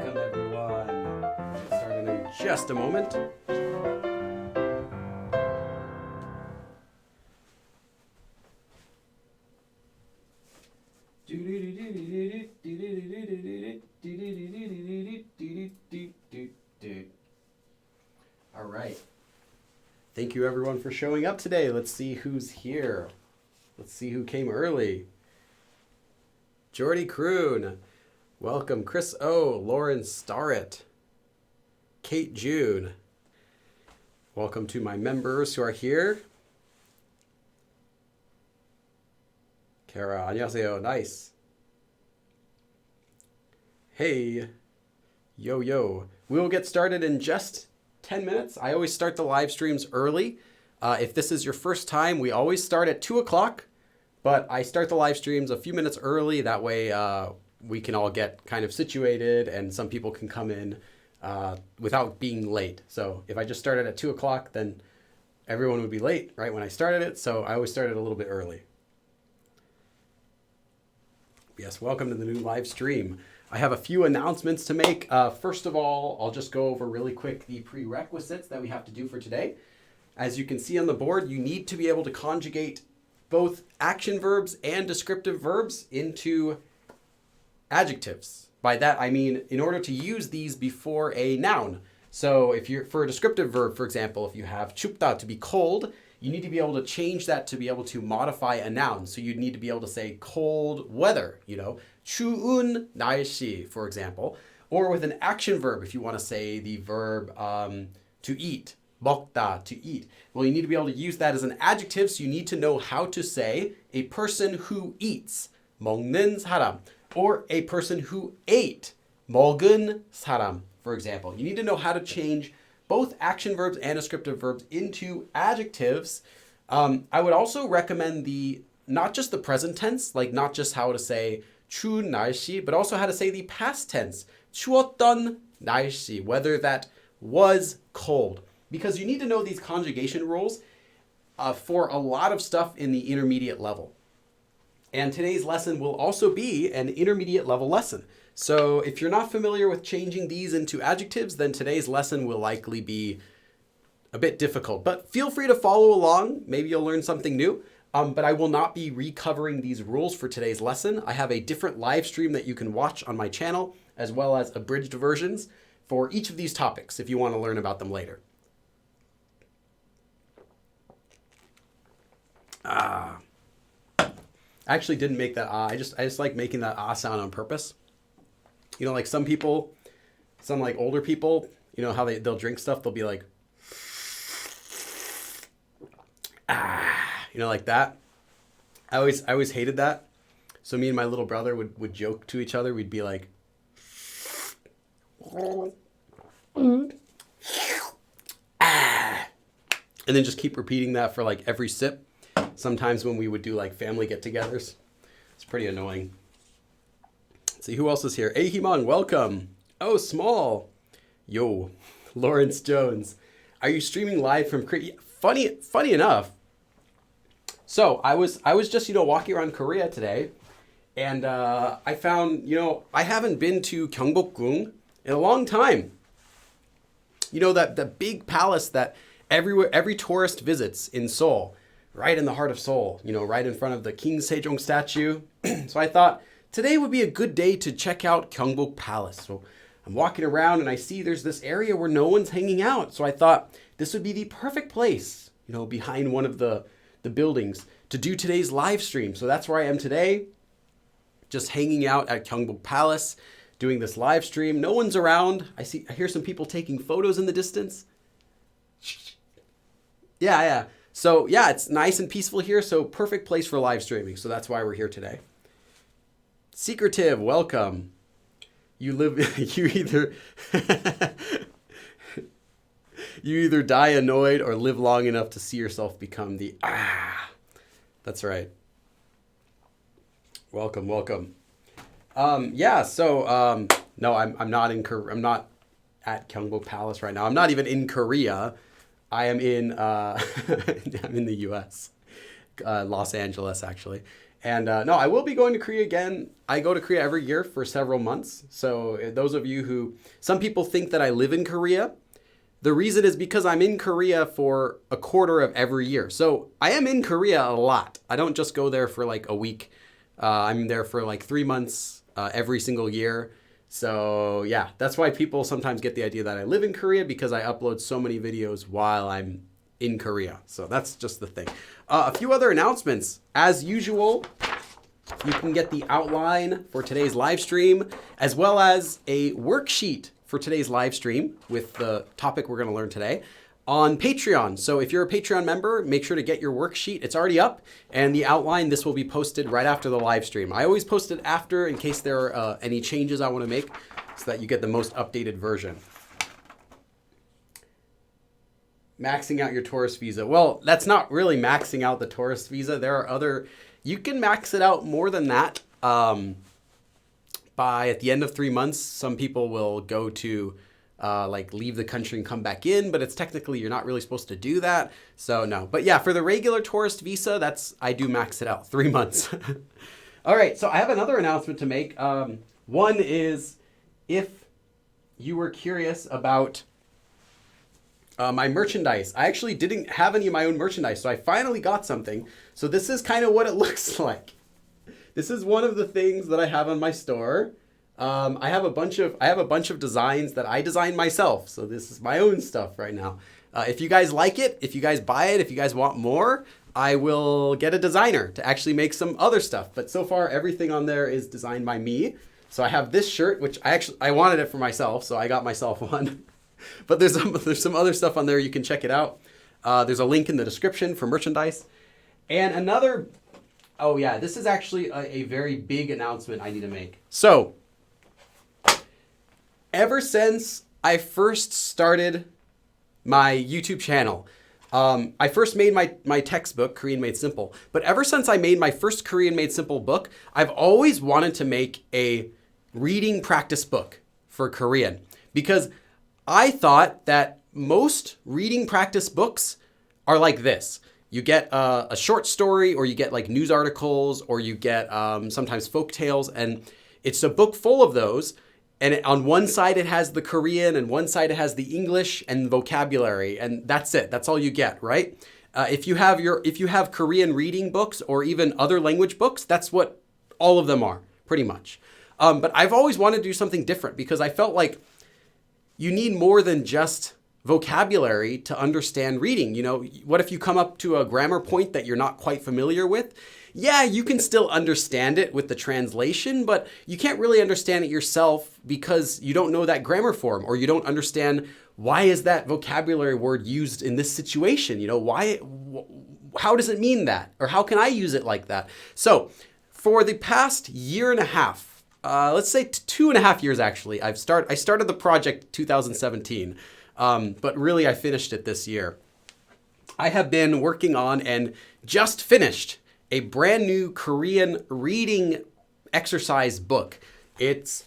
Welcome everyone. Get started in just a moment. All right. Thank you everyone for showing up today. Let's see who's here. Let's see who came early. Jordy Kroon. Welcome. Chris O. Lauren Starrett. Kate June. Welcome to my members who are here. Kara, 안녕하세요. Nice. Hey. Yo, yo. We'll get started in just 10 minutes. I always start the live streams early. If this is your first time, we always start at 2 o'clock, but I start the live streams a few minutes early. That way we can all get kind of situated and some people can come in without being late. So if I just started at 2 o'clock, then everyone would be late right when I started it. So I always started a little bit early. Yes, welcome to the new live stream. I have a few announcements to make. First of all, I'll just go over really quick the prerequisites that we have to do for today. As you can see on the board, you need to be able to conjugate both action verbs and descriptive verbs into adjectives. By that, I mean in order to use these before a noun. So if you're for a descriptive verb, for example, if you have 춥다 to be cold, you need to be able to change that to be able to modify a noun. So you'd need to be able to say cold weather, 추운 날씨, for example. Or with an action verb, if you want to say the verb to eat, 먹다, to eat. Well, you need to be able to use that as an adjective, so you need to know how to say a person who eats, 먹는 사람. Or a person who ate, 먹은 사람, for example. You need to know how to change both action verbs and descriptive verbs into adjectives. I would also recommend not just the present tense, like not just how to say 추운 날씨, but also how to say the past tense, 추웠던 날씨, whether that was cold. Because you need to know these conjugation rules for a lot of stuff in the intermediate level. And today's lesson will also be an intermediate level lesson. So if you're not familiar with changing these into adjectives, then today's lesson will likely be a bit difficult. But feel free to follow along. Maybe you'll learn something new. But I will not be recovering these rules for today's lesson. I have a different live stream that you can watch on my channel, as well as abridged versions for each of these topics if you want to learn about them later. I actually didn't make that I just like making that sound on purpose. Like some people, some like older people, how they'll drink stuff, they'll be like, like that. I always hated that. So me and my little brother would joke to each other. We'd be like, and then just keep repeating that for like every sip. Sometimes when we would do like family get-togethers, it's pretty annoying. Let's see who else is here. Ahimang, welcome. Oh, Small. Yo, Lawrence Jones. Are you streaming live from Korea? Funny enough. So I was just walking around Korea today, and I found I haven't been to Gyeongbokgung in a long time. That big palace that every tourist visits in Seoul. Right in the heart of Seoul, right in front of the King Sejong statue. So I thought today would be a good day to check out Gyeongbok Palace. So I'm walking around and I see there's this area where no one's hanging out. So I thought this would be the perfect place, behind one of the buildings to do today's live stream. So that's where I am today, just hanging out at Gyeongbok Palace, doing this live stream. No one's around. I hear some people taking photos in the distance. Yeah. So yeah, it's nice and peaceful here, so perfect place for live streaming. So that's why we're here today. Secretive, welcome. You either die annoyed or live long enough to see yourself become the That's right. Welcome. No, I'm not at Gyeongbok Palace right now. I'm not even in Korea. I'm in I'm in the U.S., Los Angeles actually, And no, I will be going to Korea again. I go to Korea every year for several months. So those of you who, some people think that I live in Korea. The reason is because I'm in Korea for a quarter of every year. So I am in Korea a lot. I don't just go there for like a week. I'm there for like 3 months every single year. So yeah, that's why people sometimes get the idea that I live in Korea, because I upload so many videos while I'm in Korea. So that's just the thing. A few other announcements. As usual, you can get the outline for today's live stream, as well as a worksheet for today's live stream with the topic we're going to learn today on Patreon. So if you're a Patreon member, make sure to get your worksheet. It's already up, and the outline, this will be posted right after the live stream. I always post it after in case there are any changes I want to make, so that you get the most updated version. Maxing out your tourist visa. Well, that's not really maxing out the tourist visa. There are other, you can max it out more than that. At the end of 3 months, some people will go to like leave the country and come back in, but it's technically, you're not really supposed to do that. So no, but yeah, for the regular tourist visa, I do max it out 3 months. All right, so I have another announcement to make. One is, if you were curious about my merchandise. I actually didn't have any of my own merchandise, so I finally got something. So this is kind of what it looks like. This is one of the things that I have on my store. I have a bunch of designs that I designed myself. So this is my own stuff right now. If you guys like it, if you guys buy it, if you guys want more, I will get a designer to actually make some other stuff. But so far, everything on there is designed by me. So I have this shirt, which I wanted it for myself, so I got myself one. But there's some other stuff on there. You can check it out. There's a link in the description for merchandise. And another, oh yeah, this is actually a very big announcement I need to make. So, ever since I first started my YouTube channel, I first made my textbook, Korean Made Simple. But ever since I made my first Korean Made Simple book, I've always wanted to make a reading practice book for Korean, because I thought that most reading practice books are like this. You get a short story, or you get like news articles, or you get sometimes folk tales, and it's a book full of those. And on one side it has the Korean, and one side it has the English and vocabulary, and that's it. That's all you get, right? If you have Korean reading books or even other language books, that's what all of them are, pretty much. But I've always wanted to do something different, because I felt like you need more than just vocabulary to understand reading. You know, what if you come up to a grammar point that you're not quite familiar with? Yeah, you can still understand it with the translation, but you can't really understand it yourself because you don't know that grammar form, or you don't understand why is that vocabulary word used in this situation? You know, how does it mean that? Or how can I use it like that? So for the past year and a half, let's say 2.5 years actually, I started the project 2017, but really I finished it this year. I have been working on and just finished a brand new Korean reading exercise book. It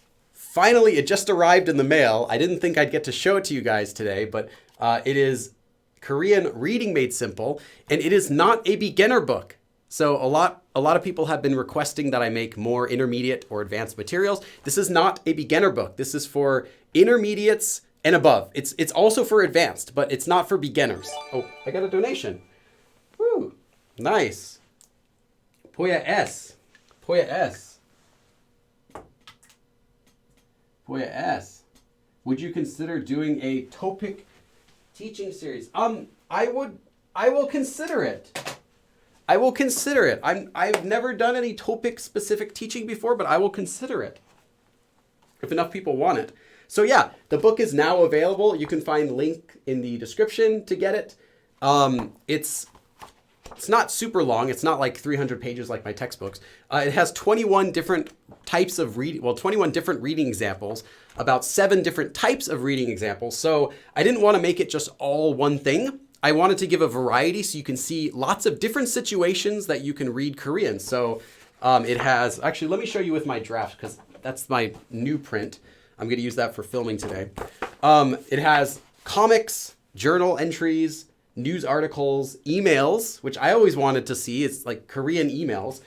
just arrived in the mail. I didn't think I'd get to show it to you guys today, but it is Korean Reading Made Simple, and it is not a beginner book. So a lot of people have been requesting that I make more intermediate or advanced materials. This is not a beginner book. This is for intermediates and above. It's also for advanced, but it's not for beginners. Oh, I got a donation. Woo, nice. Poya S. Poya S. Poya S. Would you consider doing a topic teaching series? I will consider it. I will consider it. I've never done any topic specific teaching before, but I will consider it if enough people want it. So yeah, the book is now available. You can find the link in the description to get it. It's not super long. It's not like 300 pages like my textbooks. It has 21 different types of 21 different reading examples, about 7 different types of reading examples. So I didn't want to make it just all one thing. I wanted to give a variety so you can see lots of different situations that you can read Korean. So it has, actually, let me show you with my draft, because that's my new print. I'm going to use that for filming today. It has comics, journal entries, news articles, emails, which I always wanted to see. It's like Korean emails.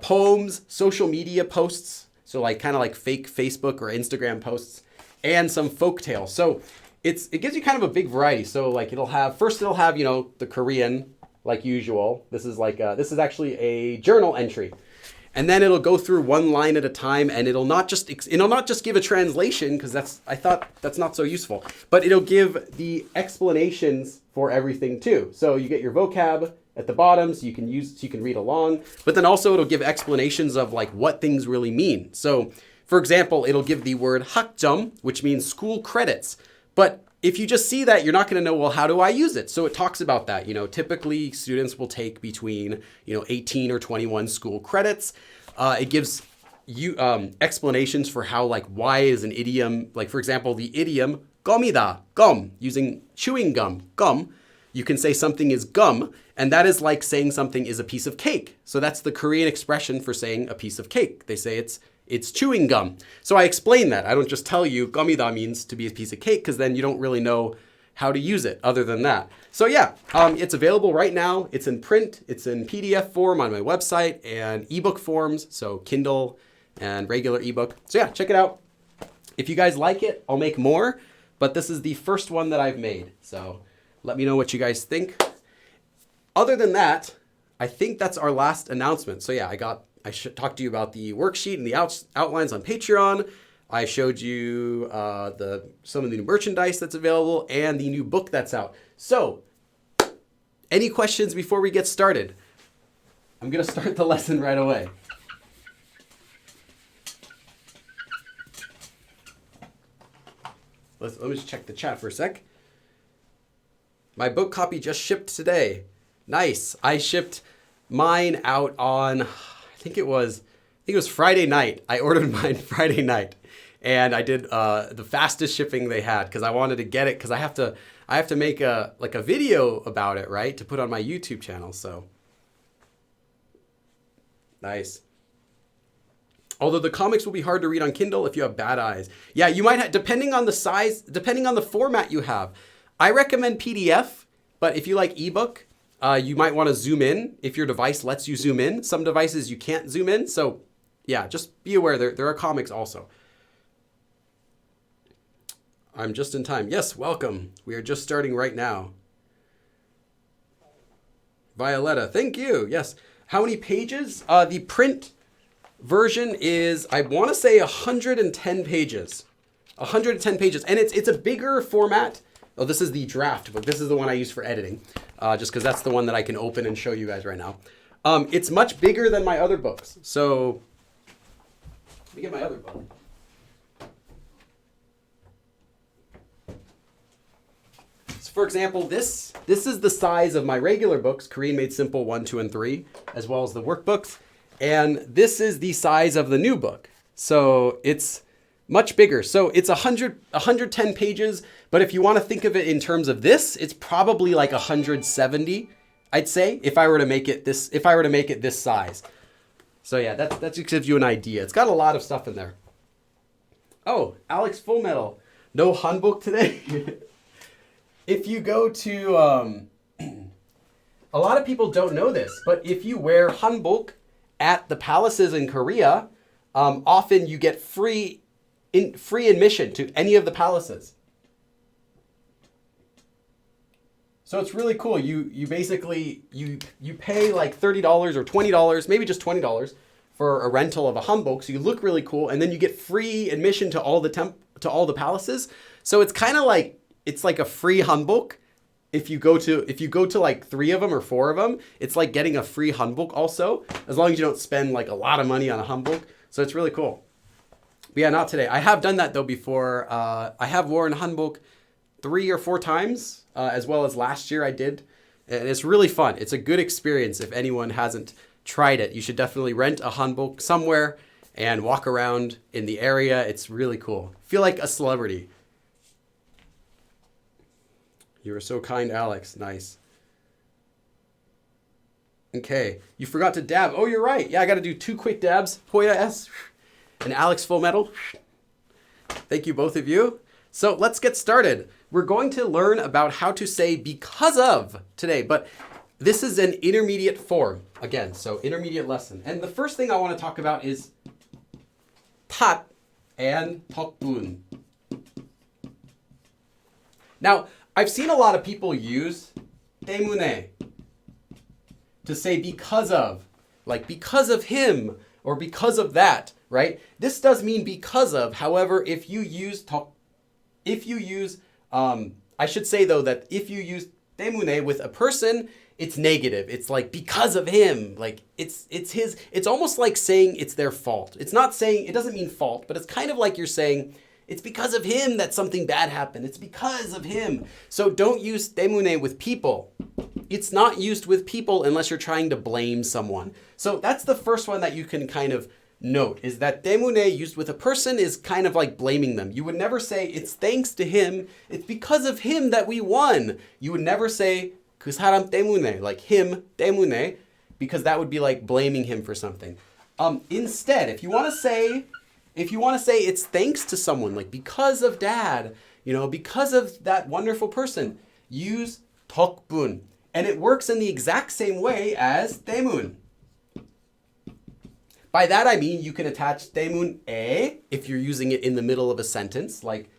poems, social media posts, so like kind of like fake Facebook or Instagram posts, and some folk tales. So it gives you kind of a big variety. So like it'll have the Korean like usual. This is actually a journal entry. And then it'll go through one line at a time, and it'll not just give a translation, because I thought that's not so useful, but it'll give the explanations for everything too. So you get your vocab at the bottom, so you can read along, but then also it'll give explanations of like what things really mean. So for example, it'll give the word 학점, which means school credits. But if you just see that, you're not going to know, well, how do I use it? So it talks about that. Typically students will take between, 18 or 21 school credits. It gives you explanations for how, like, why is an idiom, like, for example, the idiom gum이다, gum, using chewing gum. You can say something is gum, and that is like saying something is a piece of cake. So that's the Korean expression for saying a piece of cake. They say it's chewing gum. So I explain that. I don't just tell you gum이다 means to be a piece of cake, because then you don't really know how to use it other than that. So yeah, it's available right now. It's in print. It's in PDF form on my website and ebook forms. So Kindle and regular ebook. So yeah, check it out. If you guys like it, I'll make more, but this is the first one that I've made. So let me know what you guys think. Other than that, I think that's our last announcement. So yeah, I should talk to you about the worksheet and the outlines on Patreon. I showed you some of the new merchandise that's available and the new book that's out. So, any questions before we get started? I'm going to start the lesson right away. Let me just check the chat for a sec. My book copy just shipped today. Nice. I shipped mine out on, I think it was Friday night. I ordered mine Friday night, and I did the fastest shipping they had, because I wanted to get it, because I have to make a video about it, right, to put on my YouTube channel. So nice. Although the comics will be hard to read on Kindle if you have bad eyes. Yeah, you might have, depending on the size, depending on the format you have. I recommend PDF, but if you like ebook, you might want to zoom in if your device lets you zoom in. Some devices you can't zoom in. So yeah, just be aware there are comics also. I'm just in time. Yes, welcome. We are just starting right now. Violetta, thank you. Yes. How many pages? The print version is, I want to say 110 pages. 110 pages. And it's a bigger format. Oh, this is the draft book. This is the one I use for editing, just because that's the one that I can open and show you guys right now. It's much bigger than my other books. So let me get my other book. So for example, this is the size of my regular books, Korean Made Simple 1, 2, and 3, as well as the workbooks. And this is the size of the new book. So it's much bigger. So it's 110 pages, but if you want to think of it in terms of this, it's probably like 170, I'd say, if I were to make it this size. So yeah, that just gives you an idea. It's got a lot of stuff in there. Oh, Alex Full Metal. No hanbok today? If you go to, a lot of people don't know this, but if you wear hanbok at the palaces in Korea, often you get free admission to any of the palaces. So it's really cool. You basically you pay like $30 or $20, maybe just $20 for a rental of a hanbok, so you look really cool, and then you get free admission to all the palaces. So it's kind of like a free hanbok. If you go to like 3 of them or 4 of them, it's like getting a free hanbok also, as long as you don't spend like a lot of money on a hanbok. So it's really cool. But yeah, not today. I have done that though before. I have worn hanbok 3 or 4 times, as well as last year I did. And it's really fun. It's a good experience. If anyone hasn't tried it, you should definitely rent a hanbok somewhere and walk around in the area. It's really cool. Feel like a celebrity. You were so kind, Alex. Nice. Okay. You forgot to dab. Oh, you're right. Yeah, I got to do 2 quick dabs. Hoya S. And Alex Full Metal. Thank you, both of you. So let's get started. We're going to learn about how to say because of today, but this is an intermediate form. Again, so intermediate lesson. And the first thing I want to talk about is 탓 and 덕분. Now, I've seen a lot of people use 때문에 to say because of, like because of him or because of that, right? This does mean because of. However, if you use I should say though that if you use 때문에 with a person, it's negative. It's like because of him. Like it's almost like saying it's their fault. It's not saying, it doesn't mean fault, but it's kind of like you're saying it's because of him that something bad happened. It's because of him. So don't use 때문에 with people. It's not used with people unless you're trying to blame someone. So that's the first one that you can kind of note, is that 때문에 used with a person is kind of like blaming them. You would never say it's thanks to him, it's because of him that we won. You would never say 그 사람 때문에, like him 때문에, because that would be like blaming him for something. Instead, if you want to say it's thanks to someone, like because of dad, because of that wonderful person, use 덕분. And it works in the exact same way as 때문. By that I mean you can attach 때문에 if you're using it in the middle of a sentence, like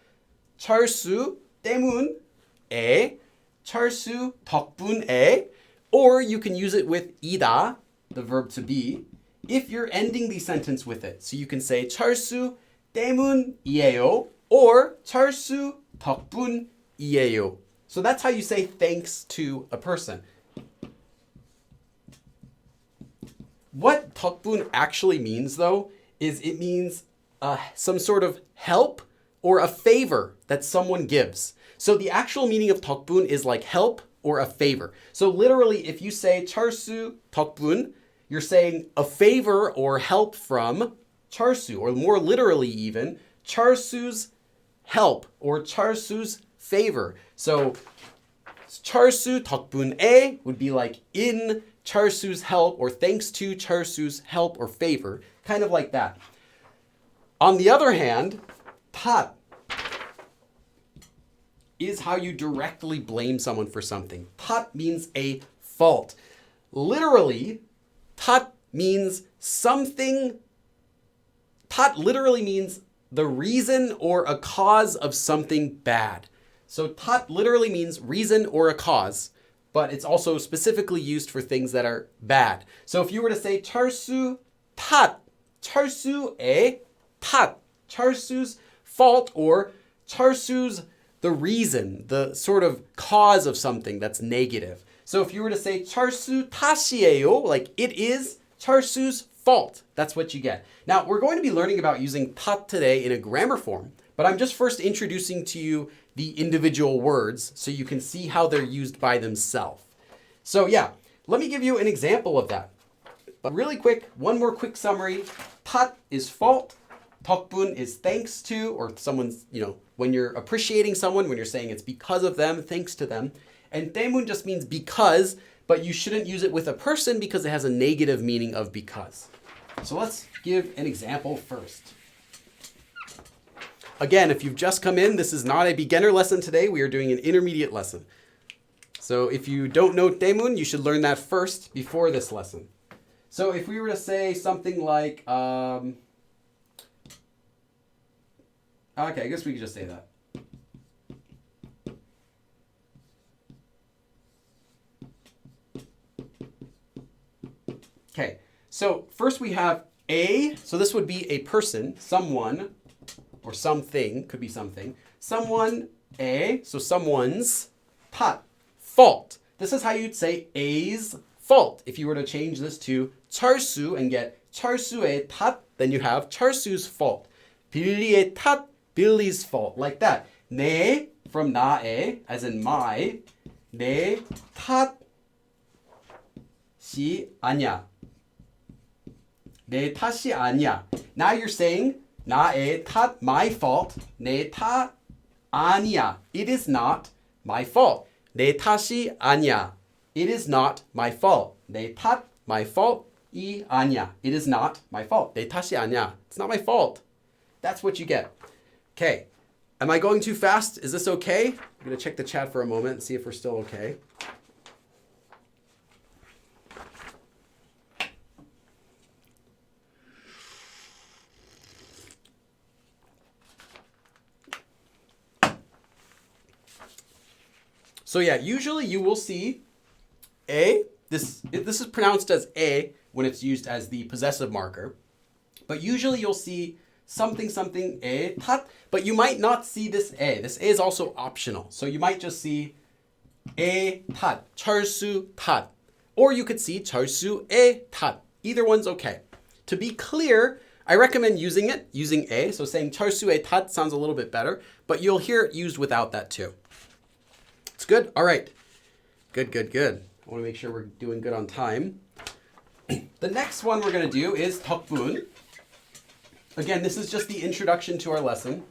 철수 때문에, 철수 덕분에, or you can use it with 이다, the verb to be, if you're ending the sentence with it. So you can say 철수 때문이에요 or 철수 덕분이에요. So that's how you say thanks to a person. What 덕분 actually means, though, is it means some sort of help or a favor that someone gives. So the actual meaning of 덕분 is like help or a favor. So literally, if you say 철수 덕분, you're saying a favor or help from 철수, or more literally even, 철수's help or 철수's favor. So 철수 덕분에 would be like in 철수's help or thanks to 철수's help or favor, kind of like that. On the other hand, 탓 is how you directly blame someone for something. 탓 means a fault. Literally, 탓 means something. 탓 literally means the reason or a cause of something bad. So 탓 literally means reason or a cause, but it's also specifically used for things that are bad. So if you were to say 철수 탓, 철수의 탓, 철수's fault, or 철수's the reason, the sort of cause of something that's negative. So if you were to say 철수 탓이에요, like it is 철수's fault, that's what you get. Now we're going to be learning about using 탓 today in a grammar form, but I'm just first introducing to you the individual words so you can see how they're used by themselves. So yeah, let me give you an example of that. But really quick, one more quick summary. 탓 is fault. 덕분 is thanks to, or someone's, when you're appreciating someone, when you're saying it's because of them, thanks to them. And 때문 just means because, but you shouldn't use it with a person because it has a negative meaning of because. So let's give an example first. Again, if you've just come in, this is not a beginner lesson today. We are doing an intermediate lesson. So if you don't know 때문, you should learn that first before this lesson. So if we were to say something like, okay, I guess we could just say that. Okay, so first we have a, so this would be a person, someone, or something, could be something. Someone, a, so someone's, 탓, fault. This is how you'd say a's fault. If you were to change this to 철수 and get 철수의 탓, then you have 철수's fault. 빌리의 탓, Billy's fault, like that. 내, from 나의, as in my, 내 탓이 아니야. 내 탓이 아니야. Now you're saying 나의 탓, my fault. 내 탓 아니야. It is not my fault. 내 탓이 아니야. It is not my fault. 내 탓, my fault. 이 아니야. It is not my fault. 내 탓이 아니야. It's not my fault. That's what you get. Okay. Am I going too fast? Is this okay? I'm going to check the chat for a moment and see if we're still okay. So yeah, usually you will see a. This is pronounced as a when it's used as the possessive marker. But usually you'll see something something a tat, but you might not see this a. This a is also optional. So you might just see a tat, 철수 tat. Or you could see 철수 에 tat. Either one's okay. To be clear, I recommend using a. So saying 철수 에 tat sounds a little bit better, but you'll hear it used without that too. It's good? All right. Good. I want to make sure we're doing good on time. The next one we're going to do is 덕분. Again, this is just the introduction to our lesson.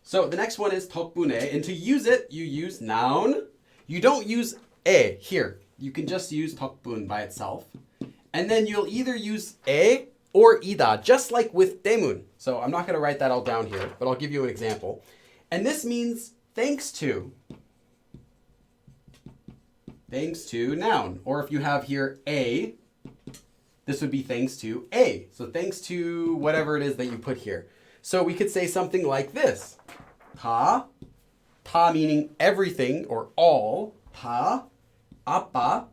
So the next one is 덕분에, and to use it, you use noun. You don't use 에 here. You can just use 덕분 by itself. And then you'll either use 에 or 이다, just like with 때문. So I'm not going to write that all down here, but I'll give you an example. And this means thanks to. Thanks to noun. Or if you have here a, this would be thanks to a. So thanks to whatever it is that you put here. So we could say something like this. 다 meaning everything or all. 다 아빠.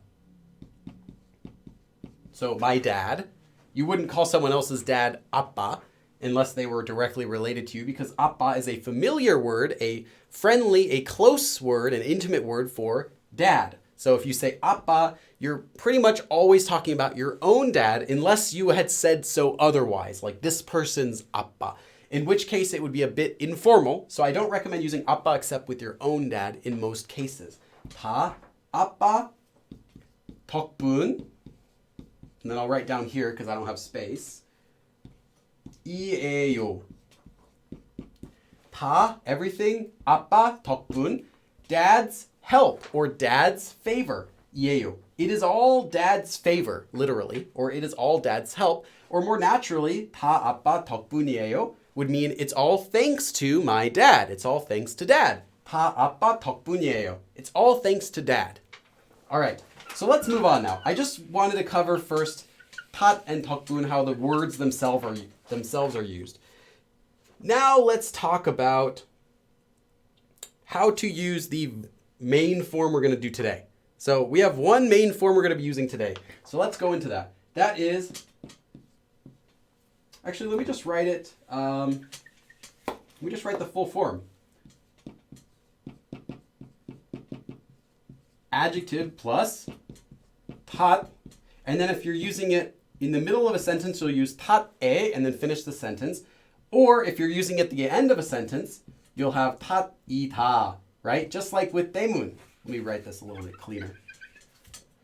So my dad. You wouldn't call someone else's dad 아빠 unless they were directly related to you, because 아빠 is a familiar word, a friendly, a close word, an intimate word for dad. So if you say 아빠, you're pretty much always talking about your own dad unless you had said so otherwise, like this person's 아빠, in which case it would be a bit informal. So I don't recommend using 아빠 except with your own dad in most cases. 다 아빠 덕분, and then I'll write down here because I don't have space. 이에요. 다, everything, 아빠 덕분, dad's help or dad's favor. 이에요. It is all dad's favor, literally, or it is all dad's help, or more naturally, 다 아빠 덕분이에요 would mean it's all thanks to my dad. It's all thanks to dad. 다 아빠 덕분이에요. It's all thanks to dad. All right, so let's move on now. I just wanted to cover first 탓 and 덕분, how the words themselves are used. Now let's talk about how to use the main form we're going to do today. So we have one main form we're going to be using today. So let's go into that. That is, actually, let me just write it. Let me just write the full form. Adjective plus 탓. And then if you're using it in the middle of a sentence, you'll use 탓에 and then finish the sentence. Or if you're using it at the end of a sentence, you'll have 탓이다, right? Just like with 때문. Let me write this a little bit cleaner.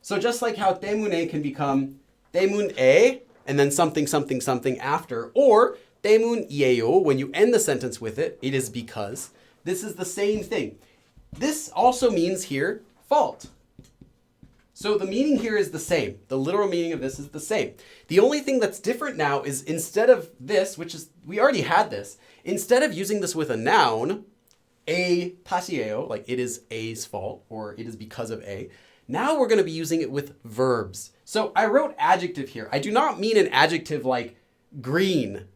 So just like how 때문에 can become 때문에 and then something, something, something after, or 때문이에요, when you end the sentence with it, it is because. This is the same thing. This also means here, fault. So the meaning here is the same. The literal meaning of this is the same. The only thing that's different now is instead of this, which is, we already had this, instead of using this with a noun, a 탓이에요, like it is A's fault, or it is because of A, now we're going to be using it with verbs. So I wrote adjective here. I do not mean an adjective like green,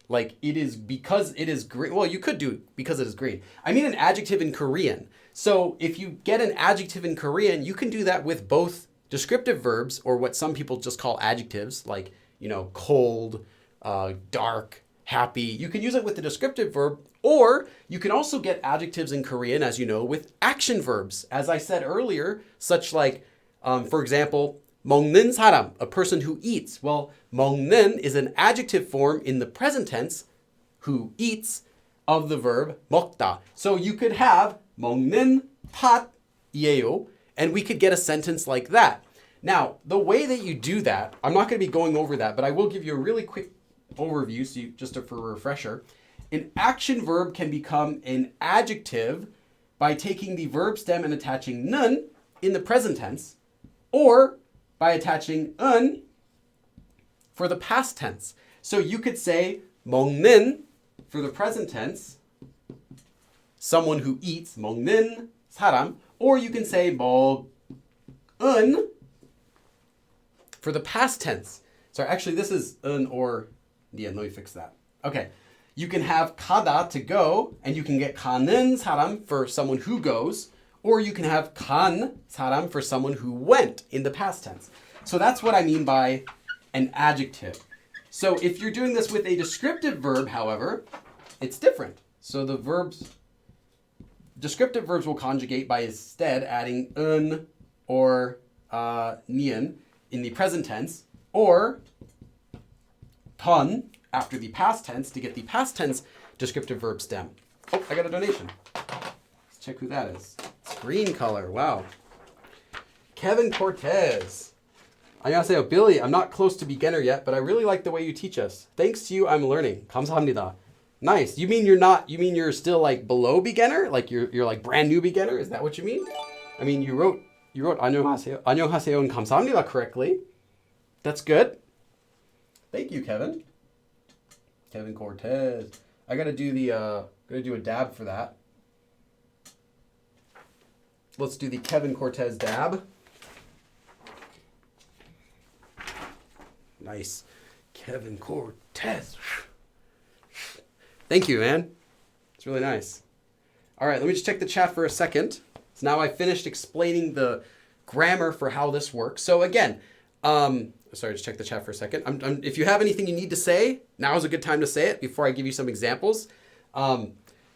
like it is because it is green. Well, you could do because it is green. I mean an adjective in Korean. So if you get an adjective in Korean, you can do that with both descriptive verbs, or what some people just call adjectives, like, cold, dark, happy. You can use it with the descriptive verb, or you can also get adjectives in Korean, as you know, with action verbs. As I said earlier, such like, for example, 먹는 사람, a person who eats. Well, 먹는 is an adjective form in the present tense, who eats, of the verb 먹다. So you could have 먹는 팥이에요, and we could get a sentence like that. Now, the way that you do that, I'm not going to be going over that, but I will give you a really quick overview, so just for a refresher. An action verb can become an adjective by taking the verb stem and attaching 는 in the present tense, or by attaching 은 for the past tense. So you could say 먹는 for the present tense, someone who eats, 먹는 사람, or you can say 먹은 for the past tense. So actually this is 은 or, yeah, let me fix that. Okay. You can have 가다 to go, and you can get 가는 사람 for someone who goes, or you can have 간 사람 for someone who went in the past tense. So that's what I mean by an adjective. So if you're doing this with a descriptive verb, however, it's different. So the descriptive verbs will conjugate by instead adding un or nian in the present tense, or ton after the past tense to get the past tense descriptive verb stem. Oh, I got a donation. Let's check who that is. It's green color. Wow. Kevin Cortez. 안녕하세요, Billy. I'm not close to beginner yet, but I really like the way you teach us. Thanks to you, I'm learning. 감사합니다. Nice. You mean you're still like below beginner? Like you're like brand new beginner? Is that what you mean? I mean, you wrote 안녕하세요 and 감사합니다 correctly. That's good. Thank you, Kevin. Kevin Cortez. I gotta do a dab for that. Let's do the Kevin Cortez dab. Nice. Kevin Cortez. Thank you, man. It's really nice. All right, let me just check the chat for a second. So now I finished explaining the grammar for how this works. So again, sorry, just check the chat for a second. If you have anything you need to say, now is a good time to say it before I give you some examples.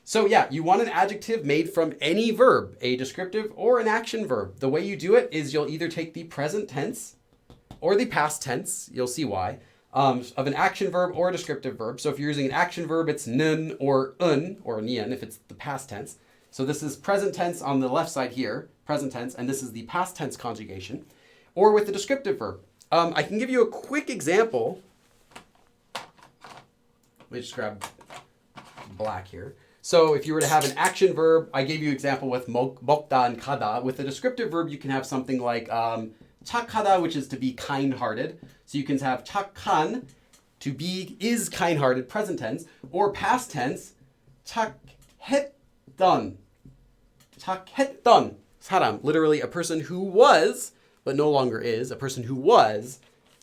So yeah, you want an adjective made from any verb, a descriptive or an action verb. The way you do it is you'll either take the present tense or the past tense, you'll see why, of an action verb or a descriptive verb. So if you're using an action verb, it's 는 or un or nian if it's the past tense. So this is present tense on the left side here, present tense, and this is the past tense conjugation. Or with the descriptive verb. I can give you a quick example. Let me just grab black here. So if you were to have an action verb, I gave you an example with 먹다 and 가다. With a descriptive verb, you can have something like 착하다, which is to be kind-hearted. So you can have 착한, to be is kind-hearted, present tense, or past tense, 착했던. 착했던 사람, literally a person who was, but no longer is, a person who was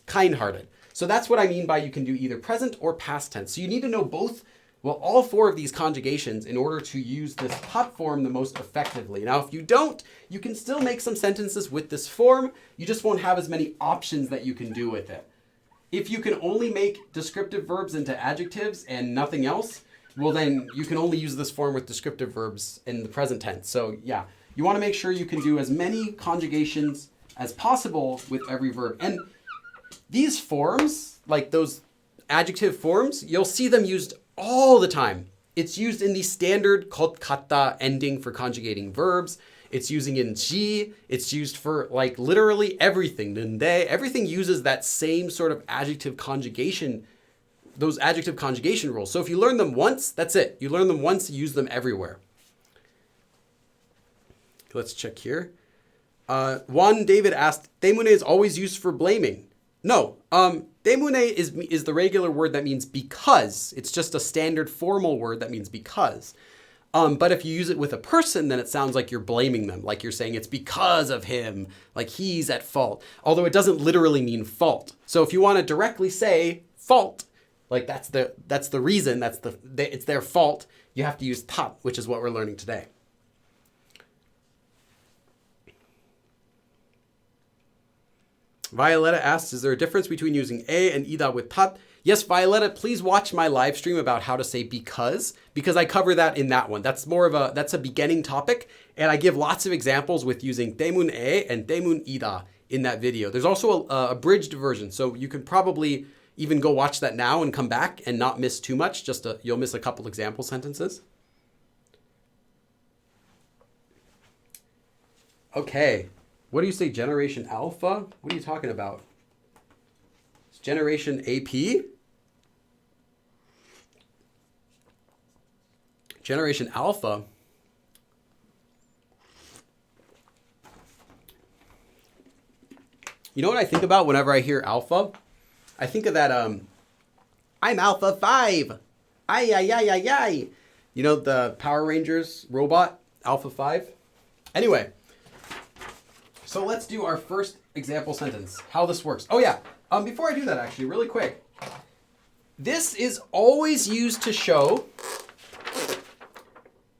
kind-hearted. So that's what I mean by you can do either present or past tense. So you need to know both, well, all four of these conjugations in order to use this hot form the most effectively. Now, if you don't, you can still make some sentences with this form. You just won't have as many options that you can do with it. If you can only make descriptive verbs into adjectives and nothing else, well, then you can only use this form with descriptive verbs in the present tense. So yeah, you want to make sure you can do as many conjugations as possible with every verb. And these forms, like those adjective forms, you'll see them used all the time. It's used in the standard 것 같다 ending for conjugating verbs. It's using in 지. It's used for like literally everything. 근데 everything uses that same sort of adjective conjugation, those adjective conjugation rules. So if you learn them once, that's it. You learn them once, you use them everywhere. Let's check here. Juan David asked, 때문에 is always used for blaming. No, 때문에 is the regular word that means because. It's just a standard formal word that means because. But if you use it with a person, then it sounds like you're blaming them, like you're saying it's because of him, like he's at fault. Although it doesn't literally mean fault. So if you want to directly say fault, like that's the reason, it's their fault, you have to use 탓, which is what we're learning today. Violetta asks, is there a difference between using a and ida with tat? Yes, Violetta, please watch my live stream about how to say because I cover that in that one. That's a beginning topic, and I give lots of examples with using 때문 에 and 때문 ida in that video. There's also a abridged version, so you can probably even go watch that now and come back and not miss too much. You'll miss a couple example sentences. Okay. What do you say, Generation Alpha? What are you talking about? It's Generation AP? Generation Alpha? You know what I think about whenever I hear alpha? I think of that, I'm Alpha 5. Ay, ay, ay, ay, ay. You know, the Power Rangers robot, Alpha 5? Anyway. So let's do our first example sentence, how this works. Oh yeah, before I do that actually, really quick. this is always used to show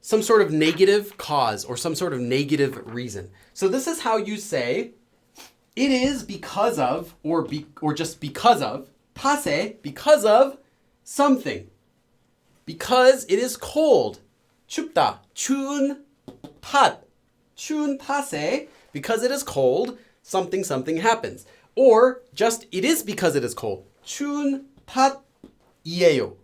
some sort of negative cause or some sort of negative reason. So this is how you say, it is because of, or just because of, 탓에, because of something. Because it is cold. 춥다. 추운 탓. 추운 탓에, because it is cold, something happens. Or just it is because it is cold. 추운 탓이에요.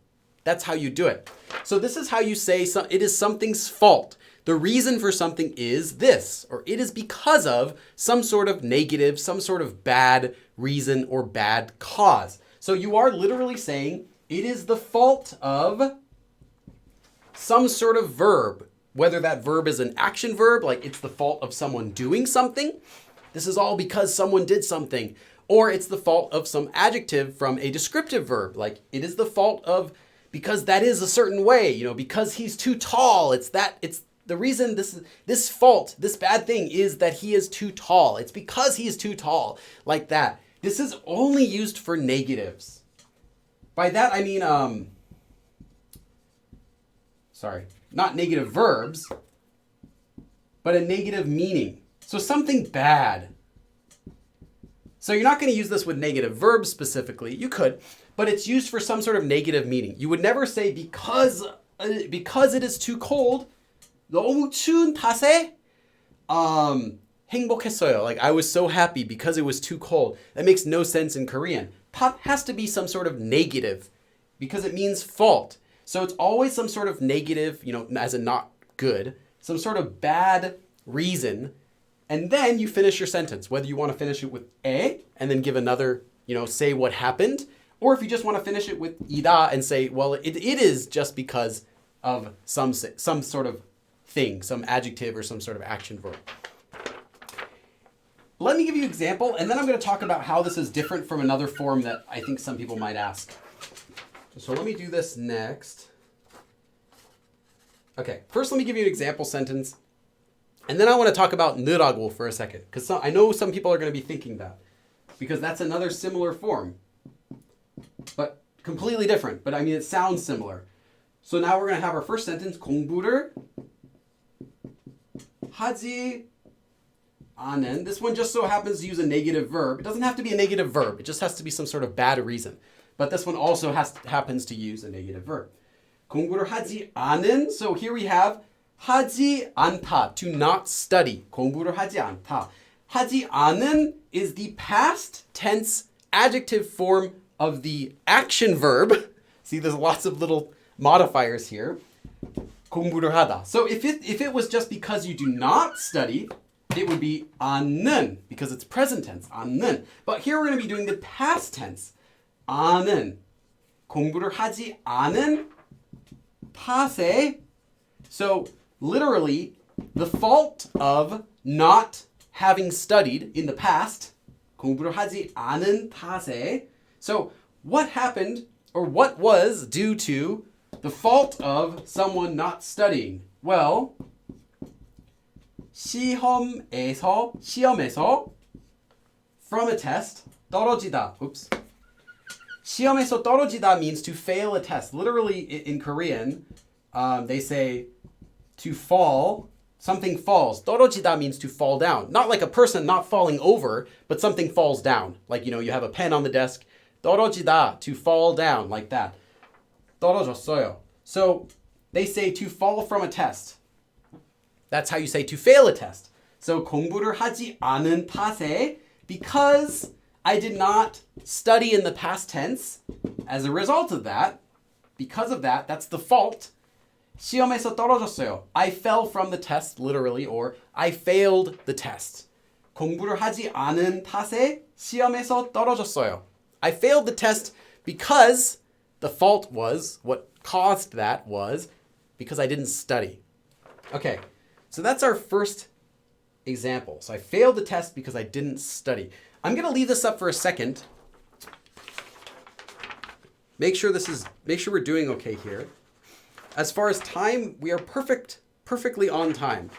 That's how you do it. So this is how you say it is something's fault. The reason for something is this, or it is because of some sort of negative, some sort of bad reason or bad cause. So you are literally saying it is the fault of some sort of verb, whether that verb is an action verb, like it's the fault of someone doing something. This is all because someone did something. Or it's the fault of some adjective from a descriptive verb, like it is the fault of, because that is a certain way, because he's too tall. It's the reason this fault, this bad thing is that he is too tall. It's because he is too tall, like that. This is only used for negatives. By that I mean, not negative verbs, but a negative meaning. So something bad. So you're not going to use this with negative verbs specifically. You could, but it's used for some sort of negative meaning. You would never say because it is too cold, 너무 추운 탓에 행복했어요. Like I was so happy because it was too cold. That makes no sense in Korean. 탓 has to be some sort of negative because it means fault. So it's always some sort of negative, as a not good, some sort of bad reason. And then you finish your sentence, whether you want to finish it with 에 and then give another, say what happened, or if you just want to finish it with 이다 and say, well, it is just because of some sort of thing, some adjective or some sort of action verb. Let me give you an example, and then I'm going to talk about how this is different from another form that I think some people might ask. So let me do this next. Okay, first let me give you an example sentence. And then I want to talk about 느라고 for a second, because I know some people are going to be thinking that, because that's another similar form, but completely different. But I mean, it sounds similar. So now we're going to have our first sentence, 공부를 하지 않은. This one just so happens to use a negative verb. It doesn't have to be a negative verb. It just has to be some sort of bad reason. But this one also happens to use a negative verb. 공부를 하지 않은. So here we have 하지 않다, to not study. 공부를 하지 않다. 하지 않은 is the past tense adjective form of the action verb. See, there's lots of little modifiers here. 공부를 하다. So if it was just because you do not study, it would be 않는, because it's present tense, 않는. But here we're going to be doing the past tense. 않은. 공부를 하지 않은 탓에. So literally, the fault of not having studied in the past, 공부를 하지 않은 탓에. So what happened, or what was due to the fault of someone not studying? Well, 시험에서 from a test, 떨어지다. Oops. 시험에서 떨어지다 means to fail a test. Literally in Korean, they say to fall, something falls. 떨어지다 means to fall down. Not like a person not falling over, but something falls down. Like, you have a pen on the desk. 떨어지다, to fall down, like that. 떨어졌어요. So they say to fall from a test. That's how you say to fail a test. So 공부를 하지 않은 탓에, because I did not study in the past tense, as a result of that, because of that, that's the fault. 시험에서 떨어졌어요. I fell from the test, literally, or I failed the test. 공부를 하지 않은 탓에 시험에서 떨어졌어요. I failed the test because the fault was, what caused that was, because I didn't study. Okay, so that's our first example. So I failed the test because I didn't study. I'm going to leave this up for a second. Make sure we're doing okay here. As far as time, we are perfectly on time.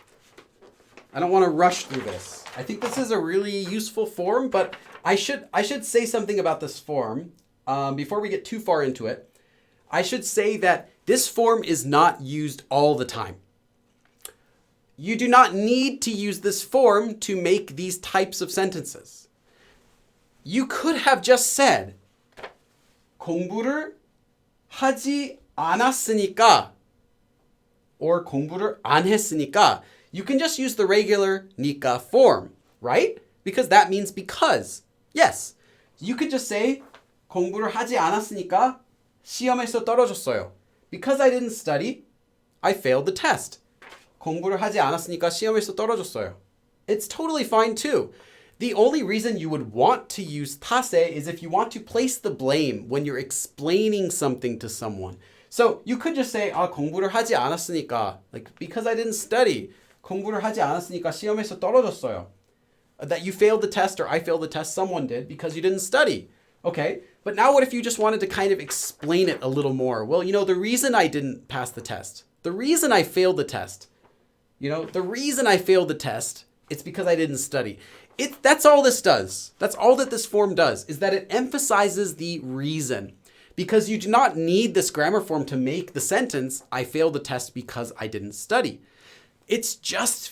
I don't want to rush through this. I think this is a really useful form, but I should say something about this form. before we get too far into it, I should say that this form is not used all the time. You do not need to use this form to make these types of sentences. You could have just said, 공부를 하지 않았으니까, or 공부를 안 했으니까. You can just use the regular 니까 form, right? Because that means because. Yes. You could just say, 공부를 하지 않았으니까 시험에서 떨어졌어요. Because I didn't study, I failed the test. 공부를 하지 않았으니까 시험에서 떨어졌어요. It's totally fine too. The only reason you would want to use 탓에 is if you want to place the blame when you're explaining something to someone. So you could just say, 공부를 하지 않았으니까, like, because I didn't study. 공부를 하지 않았으니까 시험에서 떨어졌어요. That you failed the test or I failed the test, someone did because you didn't study. Okay, but now what if you just wanted to kind of explain it a little more? Well, the reason I didn't pass the test, the reason I failed the test, the reason I failed the test, it's because I didn't study. That's all this does. That's all that this form does, is that it emphasizes the reason. Because you do not need this grammar form to make the sentence, I failed the test because I didn't study. It's just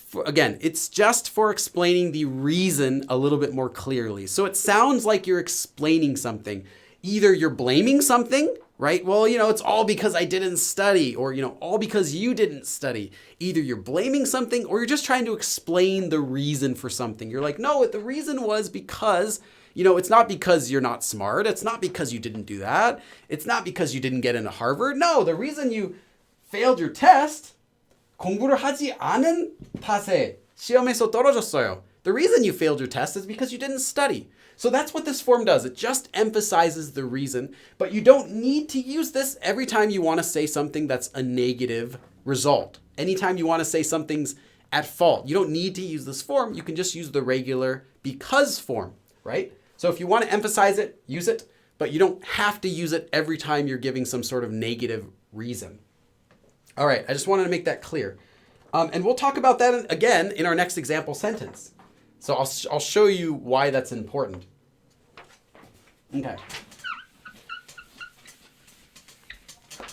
for explaining the reason a little bit more clearly. So it sounds like you're explaining something. Either you're blaming something, right? Well, it's all because I didn't study, or, all because you didn't study. Either you're blaming something or you're just trying to explain the reason for something. You're like, no, the reason was because, it's not because you're not smart. It's not because you didn't do that. It's not because you didn't get into Harvard. No, the reason you failed your test, 공부를 하지 않은 탓에 시험에서 떨어졌어요. The reason you failed your test is because you didn't study. So that's what this form does. It just emphasizes the reason, but you don't need to use this every time you want to say something that's a negative result. Anytime you want to say something's at fault, you don't need to use this form. You can just use the regular because form, right? So if you want to emphasize it, use it, but you don't have to use it every time you're giving some sort of negative reason. All right, I just wanted to make that clear. And we'll talk about that again in our next example sentence. So I'll show you why that's important. Okay.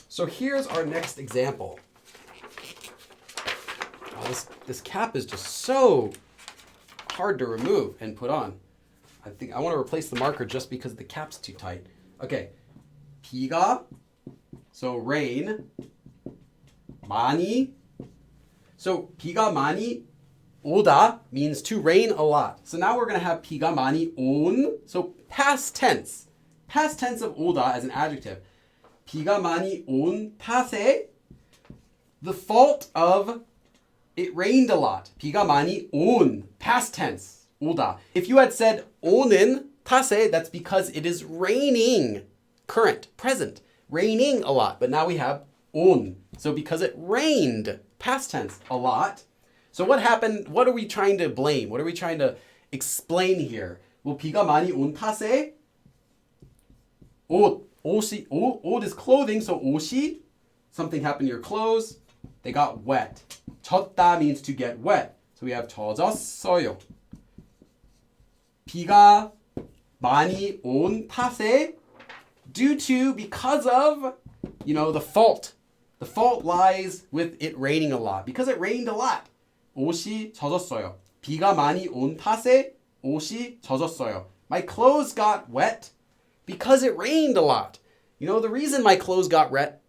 So here's our next example. Oh, this cap is just so hard to remove and put on. I think I want to replace the marker just because the cap's too tight. Okay. 비가, so rain. 많이. So 비가 많이 오다 means to rain a lot. So now we're going to have 비가 많이 온. So past tense. Past tense of 오다 as an adjective. 비가 많이 온 탓에 the fault of it rained a lot. 비가 많이 온. Past tense. 오다. If you had said 오는 탓에, that's because it is raining. Current. Present. Raining a lot. But now we have 온. So because it rained, past tense, a lot. So what happened? What are we trying to blame? What are we trying to explain here? Well, 비가 많이 온 탓에 옷 is clothing, so 옷이, something happened to your clothes, they got wet. 젖다 means to get wet. So we have 젖었어요. 비가 많이 온 탓에, due to, because of, the fault. The fault lies with it raining a lot. Because it rained a lot. 옷이 젖었어요. 비가 많이 온 탓에 옷이 젖었어요. My clothes got wet because it rained a lot. The reason my clothes got wet,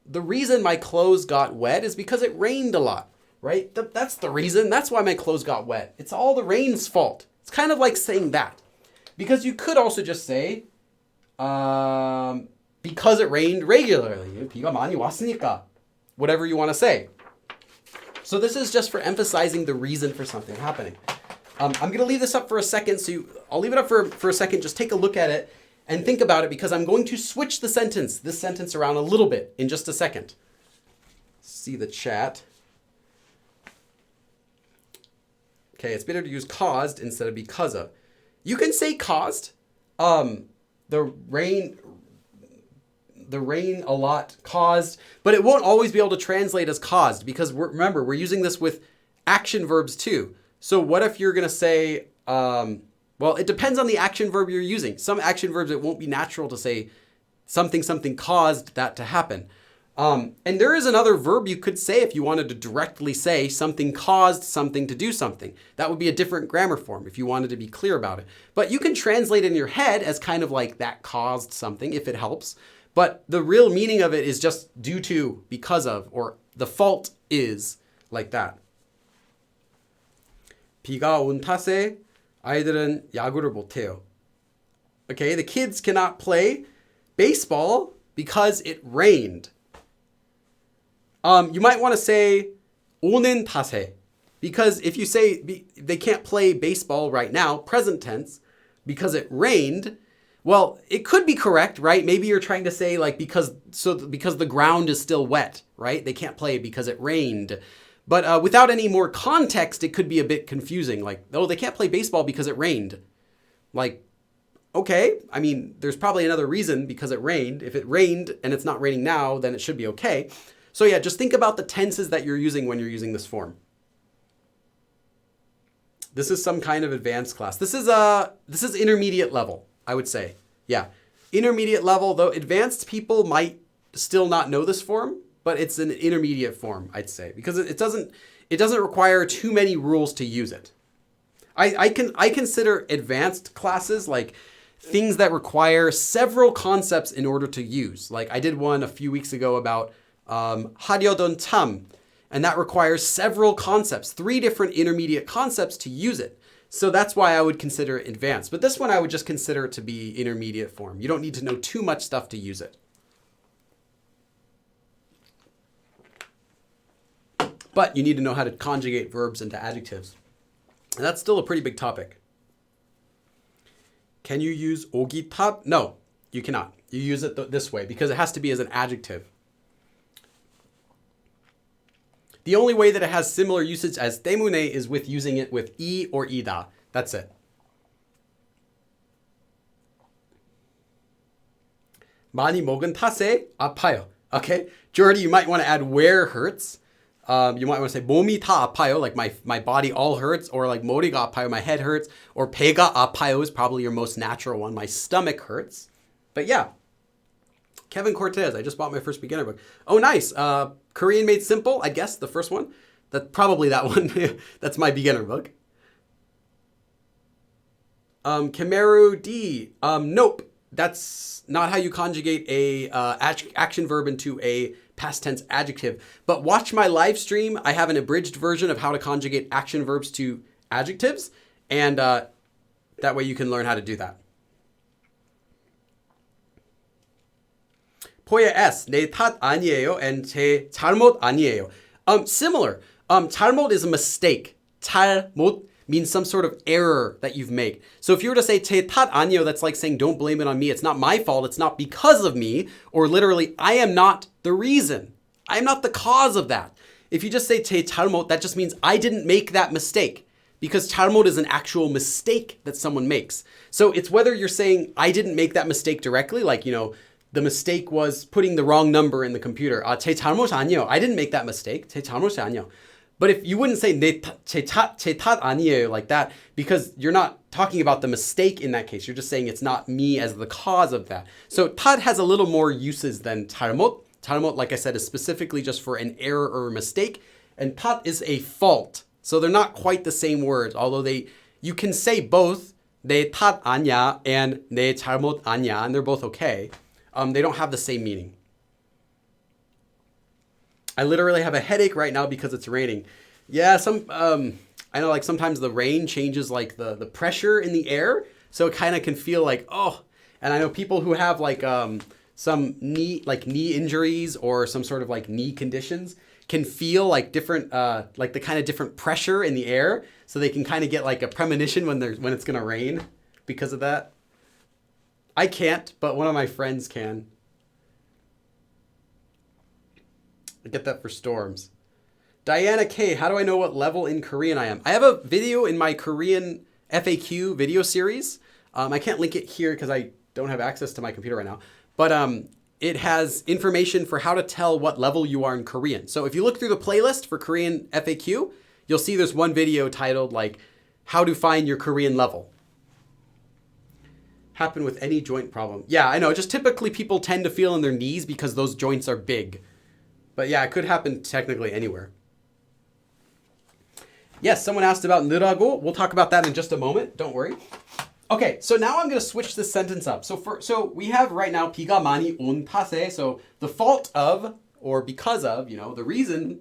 is because it rained a lot, right? That's the reason. That's why my clothes got wet. It's all the rain's fault. It's kind of like saying that. Because you could also just say, because it rained regularly. 비가 많이 왔으니까. Whatever you want to say. So this is just for emphasizing the reason for something happening. I'm going to leave this up for a second. I'll leave it up for a second. Just take a look at it and think about it because I'm going to switch this sentence around a little bit in just a second. See the chat. Okay, it's better to use caused instead of because of. You can say caused. The rain a lot caused, but it won't always be able to translate as caused because remember, we're using this with action verbs too. So what if you're going to say, well, it depends on the action verb you're using. Some action verbs, it won't be natural to say something something caused that to happen. And there is another verb you could say if you wanted to directly say something caused something to do something. That would be a different grammar form if you wanted to be clear about it. But you can translate in your head as kind of like that caused something if it helps. But the real meaning of it is just due to, because of, or the fault is, like that. 비가 온 탓에 아이들은 야구를 못해요. Okay, the kids cannot play baseball because it rained. You might want to say 오는 탓에, because if you say they can't play baseball right now, present tense, because it rained, well, it could be correct, right? Maybe you're trying to say like because the ground is still wet, right? They can't play because it rained. But without any more context, it could be a bit confusing. Like, oh, they can't play baseball because it rained. Like, okay, I mean, there's probably another reason because it rained. If it rained and it's not raining now, then it should be okay. So yeah, just think about the tenses that you're using when you're using this form. This is some kind of advanced class. This is intermediate level, I would say. Yeah, intermediate level, though advanced people might still not know this form, but it's an intermediate form, I'd say, because it doesn't require too many rules to use it. I consider advanced classes like things that require several concepts in order to use. Like I did one a few weeks ago about 하려던 참, and that requires several concepts, 3 different intermediate concepts to use it. So that's why I would consider it advanced. But this one I would just consider it to be intermediate form. You don't need to know too much stuff to use it. But you need to know how to conjugate verbs into adjectives. And that's still a pretty big topic. Can you use 오기 탓? No, you cannot. You use it this way because it has to be as an adjective. The only way that it has similar usage as 때문에 is with using it with 이 or 이다. That's it. 많이 먹은 탓에 아파요. Okay, Jordy, you might want to add where hurts. You might want to say 몸이 다 아파요, like my body all hurts, or like 머리가 아파요, my head hurts, or 배가 아파요 is probably your most natural one. My stomach hurts. But yeah, Kevin Cortez, I just bought my first beginner book. Oh, nice. Korean Made Simple, I guess the first one. Probably that one. That's my beginner book. Kemeru D. Nope. That's not how you conjugate a action verb into a past tense adjective. But watch my live stream. I have an abridged version of how to conjugate action verbs to adjectives. And that way you can learn how to do that. 포의 S, 내 탓 아니에요, and 제 잘못 아니에요. Similar. 잘못 is a mistake. 잘못 means some sort of error that you've made. So if you were to say 제 탓 아니에요, that's like saying don't blame it on me. It's not my fault. It's not because of me. Or literally, I am not the reason. I am not the cause of that. If you just say 제 잘못, that just means I didn't make that mistake. Because 잘못 is an actual mistake that someone makes. So it's whether you're saying I didn't make that mistake directly, like, the mistake was putting the wrong number in the computer. 제 잘못 아니에요. I didn't make that mistake. 제 잘못이 아니에요. But if you wouldn't say 제 탓 아니에요 like that, because you're not talking about the mistake in that case. You're just saying it's not me as the cause of that. So 탓 has a little more uses than 잘못. 잘못, like I said, is specifically just for an error or a mistake. And 탓 is a fault. So they're not quite the same words, although you can say both 내 탓 아니야 and 내 잘못 아니야, and they're both okay. They don't have the same meaning. I literally have a headache right now because it's raining. Yeah, I know like sometimes the rain changes like the pressure in the air. So it kind of can feel like, oh, and I know people who have like some knee injuries or some sort of like knee conditions can feel like different, like the kind of different pressure in the air. So they can kind of get like a premonition when it's going to rain because of that. I can't, but one of my friends can. I get that for storms. Diana K, how do I know what level in Korean I am? I have a video in my Korean FAQ video series. I can't link it here because I don't have access to my computer right now. But it has information for how to tell what level you are in Korean. So if you look through the playlist for Korean FAQ, you'll see there's one video titled like, how to find your Korean level. Happen with any joint problem. Yeah, I know. Just typically people tend to feel in their knees because those joints are big. But yeah, it could happen technically anywhere. Yes, someone asked about 느라고. We'll talk about that in just a moment. Don't worry. Okay, so now I'm going to switch this sentence up. So we have right now 비가 많이 온 탓에. So the fault of, or because of, the reason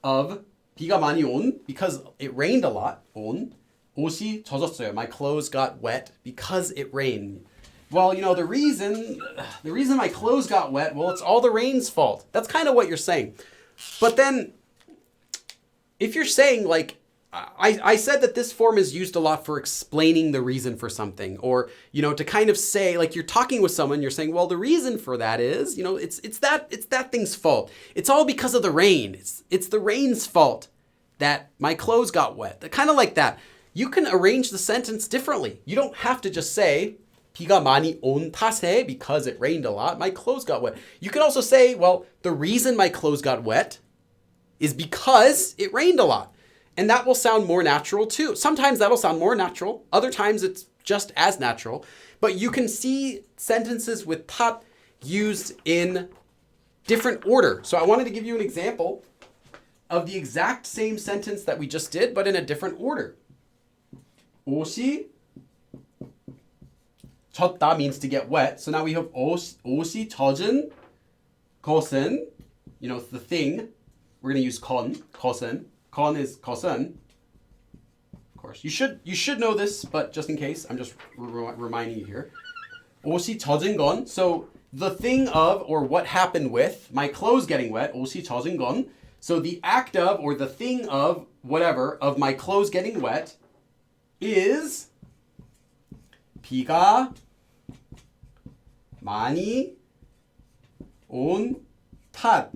of 비가 많이 온, because it rained a lot. 온. 옷이 젖었어요. My clothes got wet because it rained. Well, the reason my clothes got wet, well, it's all the rain's fault. That's kind of what you're saying. But then, if you're saying, like, I said that this form is used a lot for explaining the reason for something, or, to kind of say, like, you're talking with someone, you're saying, well, the reason for that is, it's that thing's fault. It's all because of the rain. It's the rain's fault that my clothes got wet. Kind of like that. You can arrange the sentence differently. You don't have to just say, 비가 많이 온 탓에, because it rained a lot, my clothes got wet. You can also say, well, the reason my clothes got wet is because it rained a lot. And that will sound more natural too. Sometimes that'll sound more natural. Other times it's just as natural. But you can see sentences with 탓 used in different order. So I wanted to give you an example of the exact same sentence that we just did, but in a different order. 옷이 젖다 means to get wet. So now we have 옷이 젖은 것은, the thing. We're going to use 것은. 건 is 것은. Of course, you should know this, but just in case, I'm just reminding you here. 옷이 젖은 건. So the thing of, or what happened with, my clothes getting wet. 옷이 젖은 건. So the act of, or the thing of, whatever, of my clothes getting wet is 비가 많이 온 탓이다.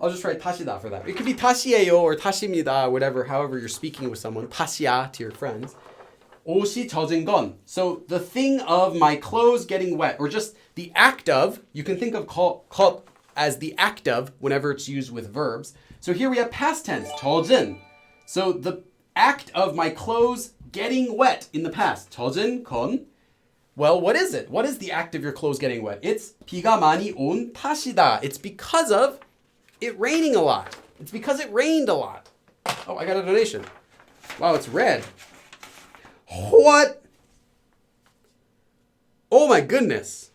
I'll just write 탓이다 for that. It could be 탓이에요 or 탓입니다, whatever, however you're speaking with someone. 탓이야 to your friends. 옷이 젖은 건. So the thing of my clothes getting wet, or just the act of, you can think of 것 as the act of whenever it's used with verbs. So here we have past tense, 젖은. So the act of my clothes getting wet in the past, 젖은 건. Well, what is it? What is the act of your clothes getting wet? It's 비가 많이 온 탓이다. It's because of it raining a lot. It's because it rained a lot. Oh, I got a donation. Wow, it's red. What? Oh my goodness.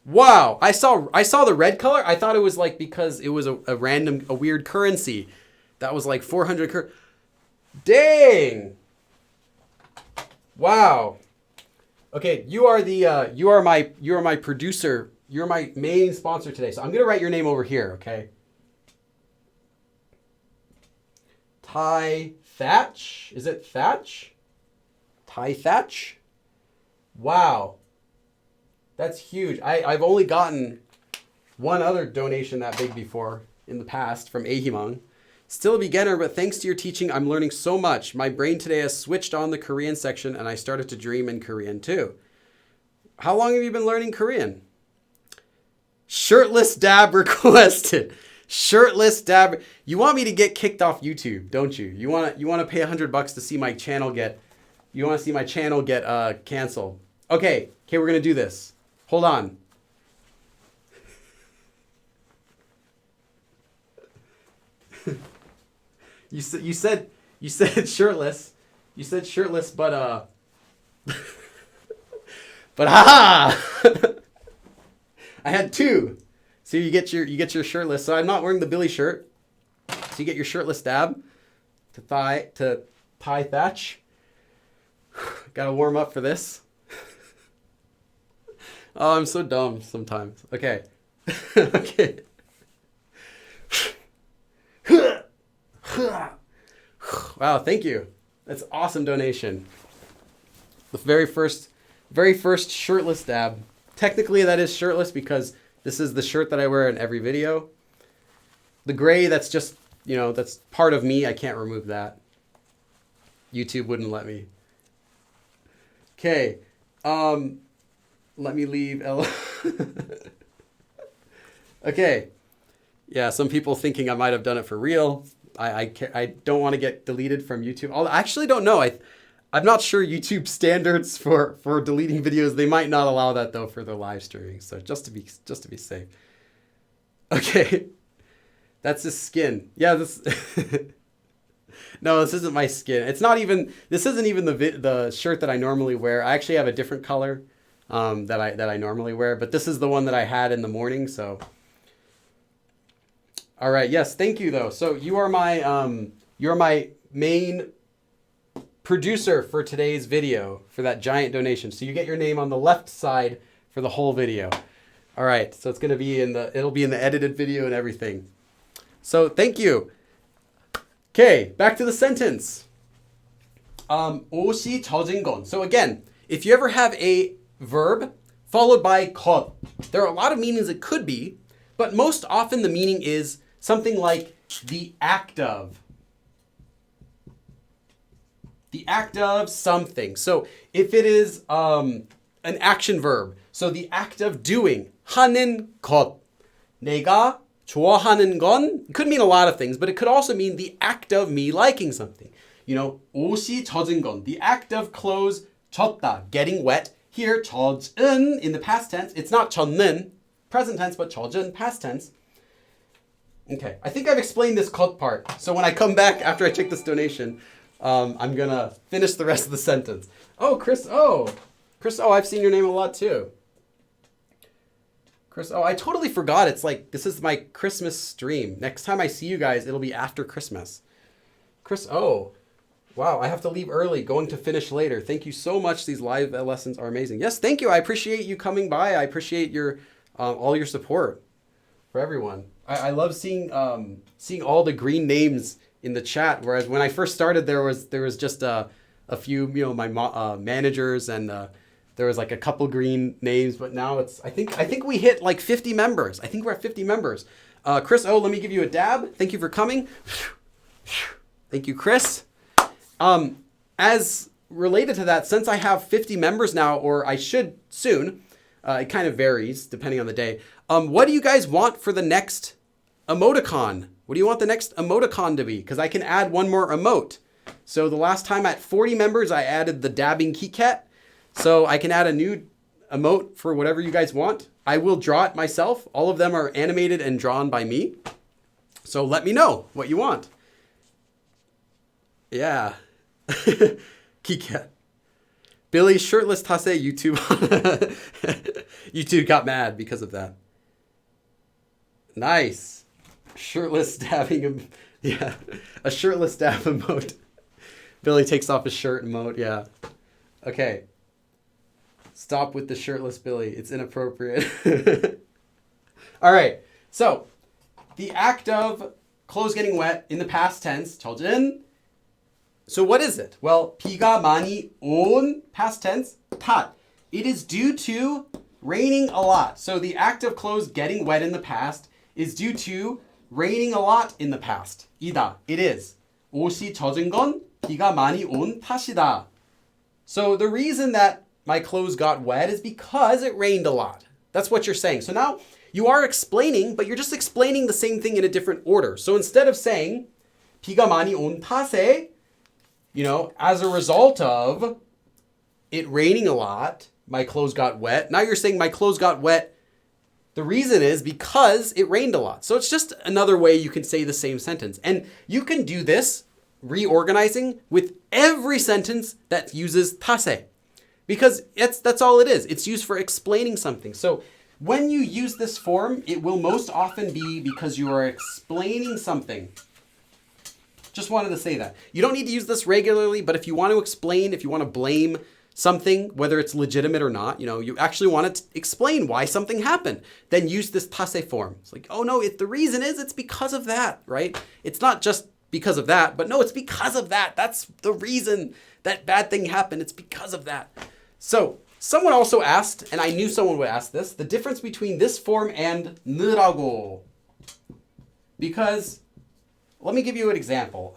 Wow, I saw the red color. I thought it was like because it was a weird currency. That was like 400 Dang. Wow. Okay, you are my producer. You're my main sponsor today. So I'm going to write your name over here, okay? Ty Thatch. Is it Thatch? Ty Thatch? Wow. That's huge. I've only gotten one other donation that big before in the past from Ahimang. Still a beginner, but thanks to your teaching, I'm learning so much. My brain today has switched on the Korean section and I started to dream in Korean too. How long have you been learning Korean? Shirtless dab requested. Shirtless dab. You want me to get kicked off YouTube, don't you? You want to pay $100 to see my channel get canceled. Okay, we're going to do this. Hold on. You said shirtless. You said shirtless, but but haha. I had two. So you get your shirtless. So I'm not wearing the Billy shirt. So you get your shirtless dab to Ty Thatch. Gotta warm up for this. Oh, I'm so dumb sometimes. Okay. Okay. Wow, thank you. That's awesome donation. The very first shirtless dab. Technically that is shirtless because this is the shirt that I wear in every video. The gray, that's just, that's part of me. I can't remove that. YouTube wouldn't let me. Okay. Let me leave. Okay. Yeah, some people thinking I might have done it for real. I don't want to get deleted from YouTube. I actually don't know. I'm not sure YouTube standards for deleting videos. They might not allow that though for the live streaming. So just to be safe. Okay. That's his skin. Yeah, this No, this isn't my skin. This isn't even the shirt that I normally wear. I actually have a different color that I normally wear, but this is the one that I had in the morning, so all right, yes, thank you though. So you are my main producer for today's video for that giant donation. So you get your name on the left side for the whole video. All right, so it'll be in the edited video and everything. So thank you. Okay, back to the sentence. 옷이 젖은 건. So again, if you ever have a verb followed by 것, there are a lot of meanings it could be, but most often the meaning is something like the act of. The act of something. So if it is an action verb, so the act of doing, 하는 것. 내가 좋아하는 건, it could mean a lot of things, but it could also mean the act of me liking something. You know, 옷이 젖은 건, the act of clothes 젖다, getting wet. Here, 젖은 in the past tense. It's not 젖는, present tense, but 젖은, past tense. Okay, I think I've explained this 것 part. So when I come back after I take this donation, I'm gonna finish the rest of the sentence. Oh, Chris, I've seen your name a lot too. Chris, I totally forgot. It's like, this is my Christmas stream. Next time I see you guys, it'll be after Christmas. Chris, wow, I have to leave early, going to finish later. Thank you so much. These live lessons are amazing. Yes, thank you. I appreciate you coming by. I appreciate your all your support for everyone. I love seeing all the green names in the chat. Whereas when I first started, there was just a few, my managers and there was like a couple green names, but now I think we hit like 50 members. I think we're at 50 members. Chris, let me give you a dab. Thank you for coming. Thank you, Chris. As related to that, since I have 50 members now, or I should soon, it kind of varies depending on the day. What do you guys want for the next emoticon? What do you want the next emoticon to be? Because I can add one more emote. So the last time at 40 members, I added the dabbing KitKat. So I can add a new emote for whatever you guys want. I will draw it myself. All of them are animated and drawn by me. So let me know what you want. Yeah. KitKat. Billy, shirtless Tase YouTube. YouTube got mad because of that. Nice. Shirtless dabbing. Yeah. A shirtless dab emote. Billy takes off his shirt emote. Yeah. Okay. Stop with the shirtless Billy. It's inappropriate. All right. So the act of clothes getting wet in the past tense. 젖은. So what is it? Well, 비가 많이 온, past tense, 탓. It is due to raining a lot. So the act of clothes getting wet in the past is due to raining a lot in the past. 이다. It is. 옷이 젖은 건 비가 많이 온 탓이다. So the reason that my clothes got wet is because it rained a lot. That's what you're saying. So now you are explaining, but you're just explaining the same thing in a different order. So instead of saying 비가 많이 온 탓에, as a result of it raining a lot, my clothes got wet. Now you're saying my clothes got wet. The reason is because it rained a lot. So it's just another way you can say the same sentence. And you can do this reorganizing with every sentence that uses 탓에. Because that's all it is. It's used for explaining something. So when you use this form, it will most often be because you are explaining something. Just wanted to say that. You don't need to use this regularly, but if you want to explain, if you want to blame something, whether it's legitimate or not, you actually want to explain why something happened, then use this 탓에 form. It's like, oh no, the reason is it's because of that, right? It's not just because of that, but no, it's because of that. That's the reason that bad thing happened. It's because of that. So someone also asked, and I knew someone would ask this, the difference between this form and 느라고. Because let me give you an example.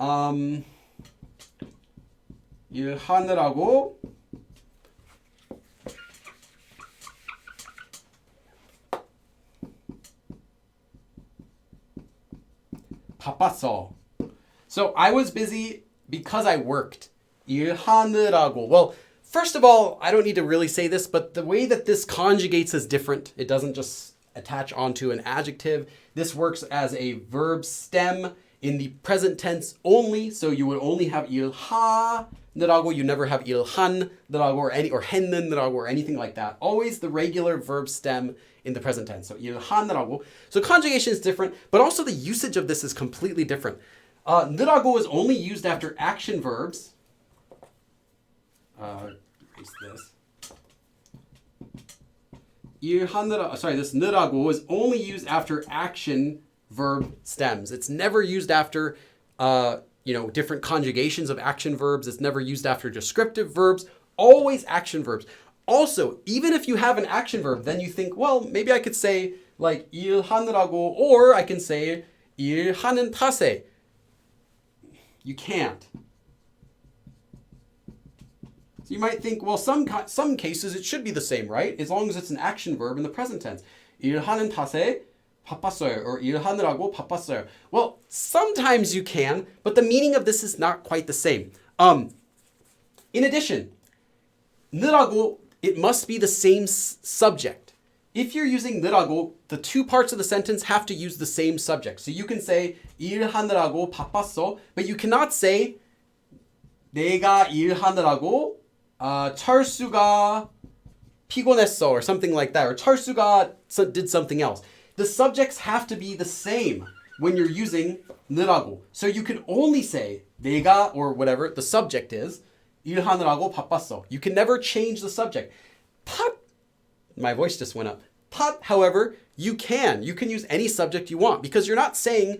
하느라고 바빴어. So I was busy because I worked. 일하느라고. Well, first of all, I don't need to really say this, but the way that this conjugates is different. It doesn't just attach onto an adjective. This works as a verb stem in the present tense only. So you would only have 일하느라고. You never have 일한느라고 or 했느라고 or anything like that. Always the regular verb stem in the present tense. So 일하느라고. So conjugation is different, but also the usage of this is completely different. 느라고 is only used after action verbs. Erase this. This 느라고 is only used after action verb stems. It's never used after different conjugations of action verbs. It's never used after descriptive verbs. Always action verbs. Also, even if you have an action verb, then you think, well, maybe I could say like 일하느라고, or I can say 일하는 탓에. You can't. So you might think, well, some cases it should be the same, right? As long as it's an action verb in the present tense. 일하는 탓에 바빴어요, or 일하느라고 바빴어요. Well, sometimes you can, but the meaning of this is not quite the same. In addition, 느라고, it must be the same subject. If you're using 느라고, the two parts of the sentence have to use the same subject. So you can say 일하느라고 바빴어, but you cannot say 내가 일하느라고 철수가 피곤했어 or something like that, or 철수가 did something else. The subjects have to be the same when you're using 느라고. So you can only say 내가 or whatever the subject is 일하느라고 바빴어. You can never change the subject. My voice just went up. However, you can use any subject you want because you're not saying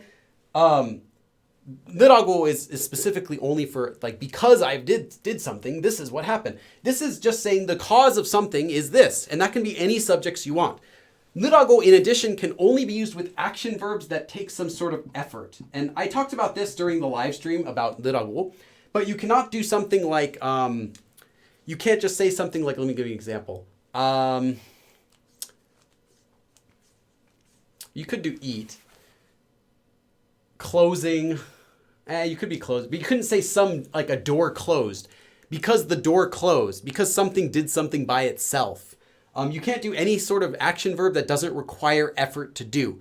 느라고 is specifically only for like because I did something, this is what happened. This is just saying the cause of something is this, and that can be any subjects you want. 느라고, in addition, can only be used with action verbs that take some sort of effort. And I talked about this during the live stream about 느라고, but you cannot do something like, you can't just say something like, let me give you an example. You could do eat. Closing. You could be closed, but you couldn't say like a door closed because the door closed, because something did something by itself. You can't do any sort of action verb that doesn't require effort to do.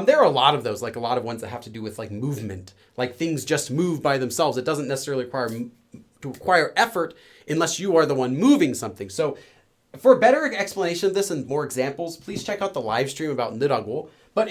There are a lot of those, like a lot of ones that have to do with like movement, like things just move by themselves. It doesn't necessarily require effort unless you are the one moving something. So for a better explanation of this and more examples, please check out the live stream about 느라고. But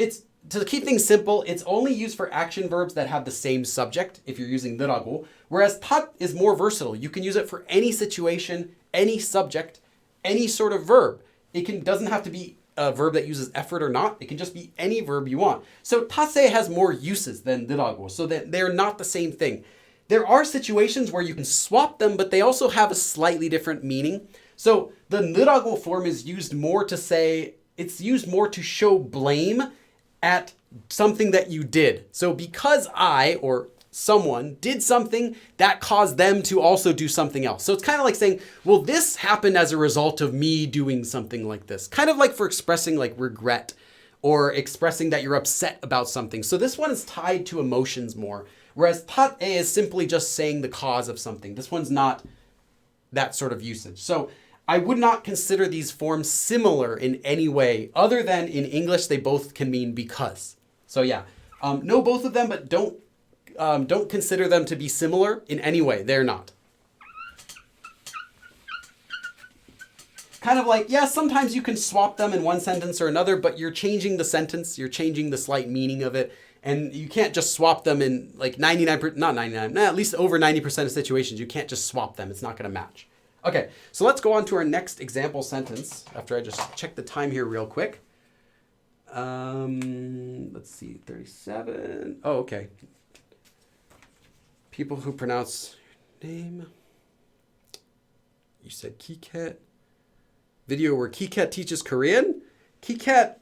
to keep things simple, it's only used for action verbs that have the same subject if you're using 느라고, whereas 탓 is more versatile. You can use it for any situation, any subject, any sort of verb. It doesn't have to be a verb that uses effort or not. It can just be any verb you want. So 탓에 has more uses than 느라고, so that they're not the same thing. There are situations where you can swap them, but they also have a slightly different meaning. So the 느라고 form is used more to say, it's used more to show blame at something that you did. So because I or someone did something, that caused them to also do something else. So it's kind of like saying, well, this happened as a result of me doing something like this. Kind of like for expressing like regret or expressing that you're upset about something. So this one is tied to emotions more. Whereas 탓에 is simply just saying the cause of something. This one's not that sort of usage. So I would not consider these forms similar in any way, other than in English, they both can mean because. So yeah, know both of them, but don't consider them to be similar in any way. They're not. Kind of like, yeah, sometimes you can swap them in one sentence or another, but you're changing the sentence, you're changing the slight meaning of it, and you can't just swap them in like at least over 90% of situations, you can't just swap them. It's not going to match. Okay, so let's go on to our next example sentence after I just check the time here real quick. Let's see, 37. Oh, okay. People who pronounce name. You said Kiket. Video where Kiket teaches Korean. Kiket,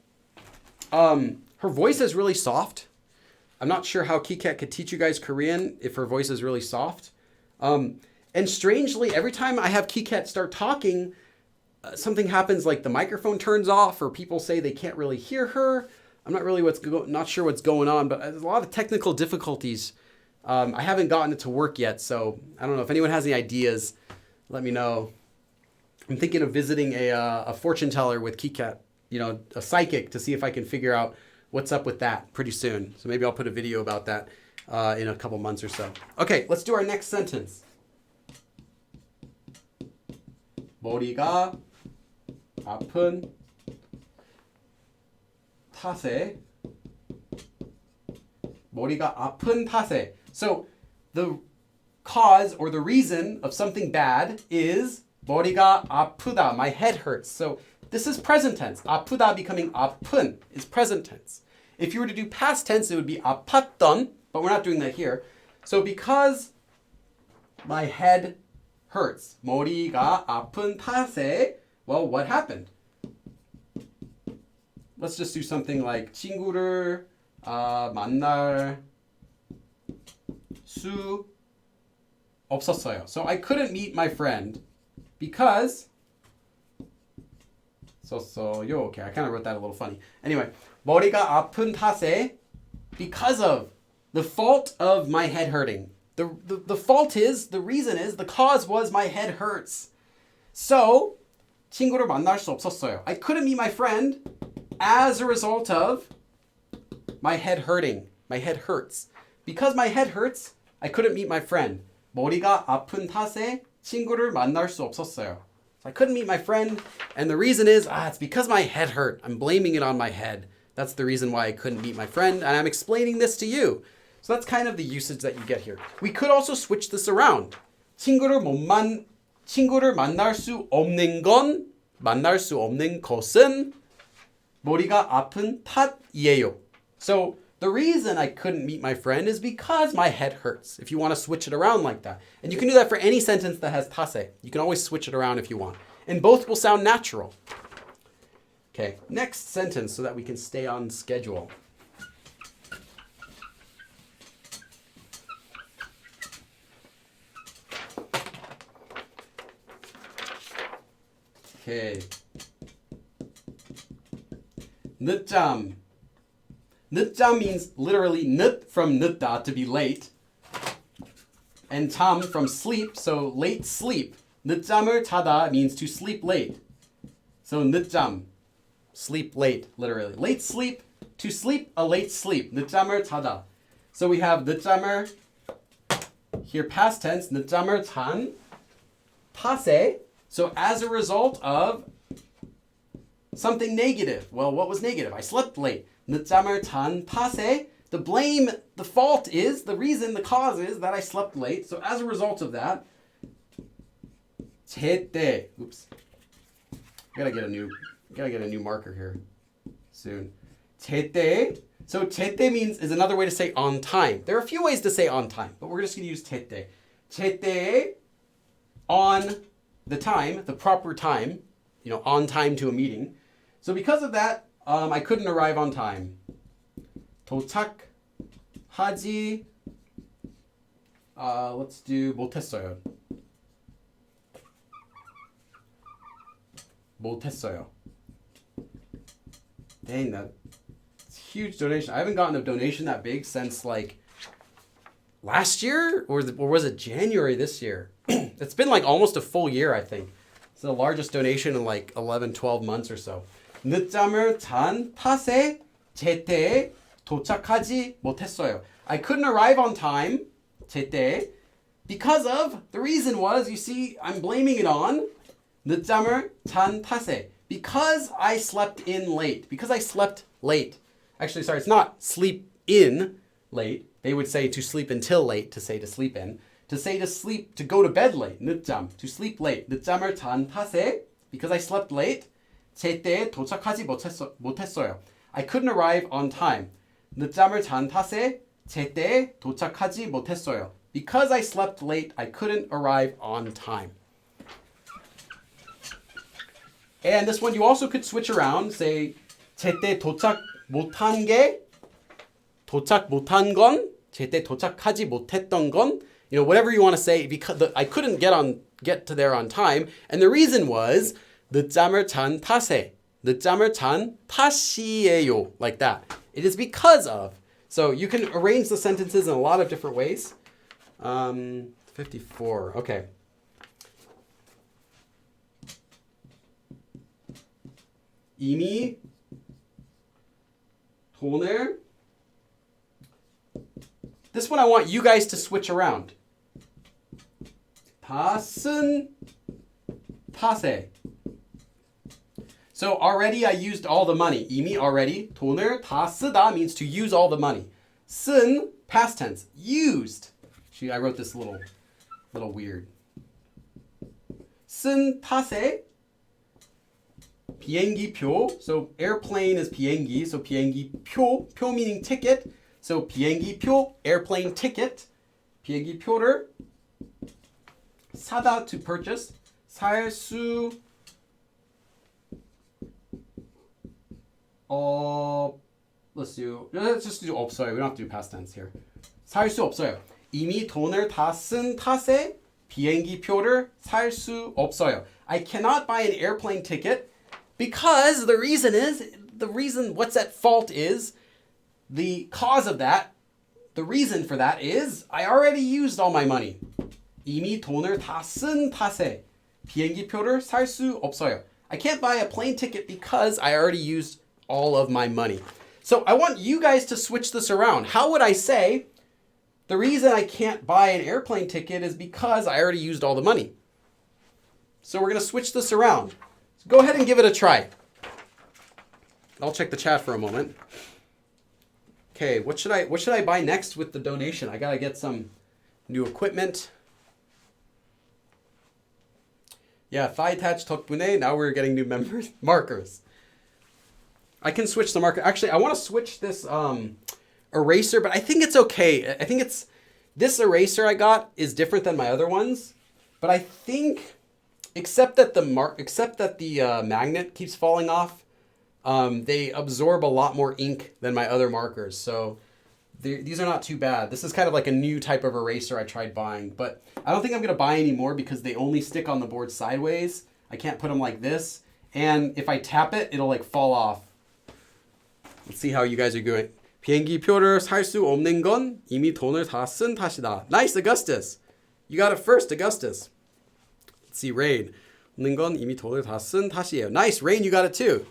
her voice is really soft. I'm not sure how Kiket could teach you guys Korean if her voice is really soft. And strangely, every time I have Kiket start talking, something happens, like the microphone turns off, or people say they can't really hear her. I'm not really not sure what's going on, but there's a lot of technical difficulties I haven't gotten it to work yet, so I don't know if anyone has any ideas. Let me know. I'm thinking of visiting a fortune teller with KiCat, a psychic, to see if I can figure out what's up with that pretty soon. So maybe I'll put a video about that in a couple months or so. Okay, let's do our next sentence. 머리가 아픈 탓에 머리가 아픈 탓에. So the cause or the reason of something bad is 머리가 아프다. My head hurts. So this is present tense. 아프다 becoming 아픈 is present tense. If you were to do past tense, it would be 아팠던, but we're not doing that here. So because my head hurts, 머리가 아픈 탓에, well, what happened? Let's just do something like 친구를 만날 수 없었어요. So I couldn't meet my friend because okay, I kind of wrote that a little funny. Anyway, 머리가 아픈 탓에, because of the fault of my head hurting. The fault is, the reason is, the cause was my head hurts. So 친구를 만날 수 없었어요. I couldn't meet my friend as a result of my head hurting. My head hurts. Because my head hurts, I couldn't meet my friend. 머리가 아픈 탓에 친구를 만날 수 없었어요. So I couldn't meet my friend, and the reason is, it's because my head hurt. I'm blaming it on my head. That's the reason why I couldn't meet my friend, and I'm explaining this to you. So that's kind of the usage that you get here. We could also switch this around. 친구를 만날 수 없는 건, 만날 수 없는 것은 머리가 아픈 탓이에요. So the reason I couldn't meet my friend is because my head hurts, if you want to switch it around like that. And you can do that for any sentence that has 탓에. You can always switch it around if you want. And both will sound natural. Okay, next sentence so that we can stay on schedule. Okay. 늦잠. 늦잠 means literally 늦 from 늦다, to be late. And 잠 from sleep, so late sleep. 늦잠을 자다 means to sleep late. So 늦잠, sleep late, literally. Late sleep, to sleep, a late sleep. 늦잠을 자다. So we have 늦잠을, here past tense, 늦잠을 잔 탓에. So as a result of something negative. Well, what was negative? I slept late. 늦잠을 잔 탓에, the blame, the fault is, the reason, the cause is that I slept late. So as a result of that, 제때, oops, gotta get a new marker here soon. 제때, so 제때 is another way to say on time. There are a few ways to say on time, but we're just gonna use 제때. 제때, on the time, the proper time, on time to a meeting. So because of that, I couldn't arrive on time. 도착하지, let's do 못했어요. 못했어요. Dang, that's a huge donation. I haven't gotten a donation that big since like last year, or was it January this year? It's been like almost a full year, I think. It's the largest donation in like 11, 12 months or so. 늦잠을 잔 탓에 제때 도착하지 못했어요. I couldn't arrive on time, 제때, because of, the reason was, you see, I'm blaming it on 늦잠을 잔 탓에. Because I slept in late. Because I slept late. Actually, sorry, it's not sleep in late. They would say to sleep until late, to say to sleep in. To say to sleep, to go to bed late, 늦잠, to sleep late. 늦잠을 잔 탓에, because I slept late, 제때 도착하지 못했어요. I couldn't arrive on time. 늦잠을 잔 탓에 제때 도착하지 못했어요. Because I slept late, I couldn't arrive on time. And this one you also could switch around. Say 제때 도착 못한 게, 도착 못한 건, 제때 도착하지 못했던 건. Whatever you want to say, because I couldn't get to there on time, and the reason was 늦잠을 잔 탓에, 늦잠을 잔 탓이에요, like that. It is because of. So you can arrange the sentences in a lot of different ways. 54. Okay. 이미 돈을. This one I want you guys to switch around. 다 쓴 탓에. So already I used all the money. 이미 already. 돈을 다 쓰다 means to use all the money. 쓴 past tense. Used. I wrote this little weird. 쓴 탓에 비행기표. So airplane is 비행기. So 비행기표. 표 meaning ticket. So 비행기표, airplane ticket. 비행기표를 사다 to purchase. 살 수 let's just do 없어요. We don't have to do past tense here. 살 수 없어요. 이미 돈을 다 쓴 탓에 비행기표를 살 수 없어요. I cannot buy an airplane ticket because the reason what's at fault is the cause of that. The reason for that is I already used all my money. 이미 돈을 다 쓴 탓에 비행기표를 살 수 없어요. I can't buy a plane ticket because I already used all of my money. So I want you guys to switch this around. How would I say the reason I can't buy an airplane ticket is because I already used all the money? So we're going to switch this around. So go ahead and give it a try. I'll check the chat for a moment. Okay, what should I buy next with the donation? I got to get some new equipment. Yeah, thigh attach 덕분에 now we're getting new markers. I can switch the marker. Actually, I want to switch this eraser, but I think it's okay. I think this eraser I got is different than my other ones, but I think except that the magnet keeps falling off, they absorb a lot more ink than my other markers. So these are not too bad. This is kind of like a new type of eraser I tried buying, but I don't think I'm going to buy any more because they only stick on the board sideways. I can't put them like this. And if I tap it, it'll like fall off. Let's see how you guys are doing. 비행기표를 살 수 없는 건 이미 돈을 다 쓴 탓이다. Nice, Augustus. You got it first, Augustus. Let's see, Rain. 없는 건 이미 돈을 다 쓴 탓이에요. Nice, Rain, you got it too.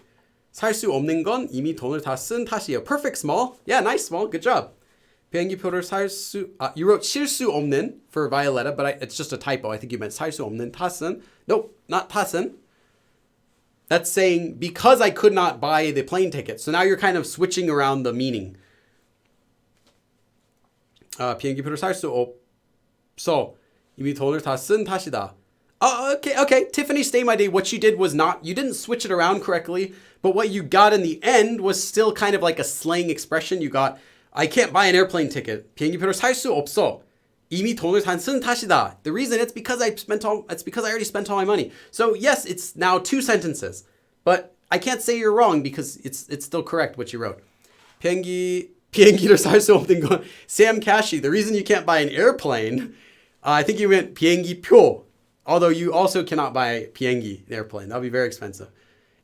살 수 없는 건 이미 돈을 다 쓴 탓이에요. Perfect, Small. Yeah, nice, Small. Good job. 비행기표를 살 수... you wrote 실 수 없는 for Violetta, but it's just a typo. I think you meant 살 수 없는 탓은. Nope, not 탓은. That's saying because I could not buy the plane ticket. So now you're kind of switching around the meaning. 비행기표를 살 수 없어. 이미 돈을 다 쓴 탓이다. Oh, okay. Tiffany, stay my day. What you did was you didn't switch it around correctly, but what you got in the end was still kind of like a slang expression. You got, I can't buy an airplane ticket. 비행기표를 살 수 없어. 이미 돈을 다 쓴 탓이다. The reason it's because I already spent all my money. So yes, it's now two sentences, but I can't say you're wrong because it's still correct what you wrote. 비행기를 살 수 없는 건 Sam Cashy. The reason you can't buy an airplane, I think you meant 비행기표. Although you also cannot buy 비행기, an airplane. That'll be very expensive.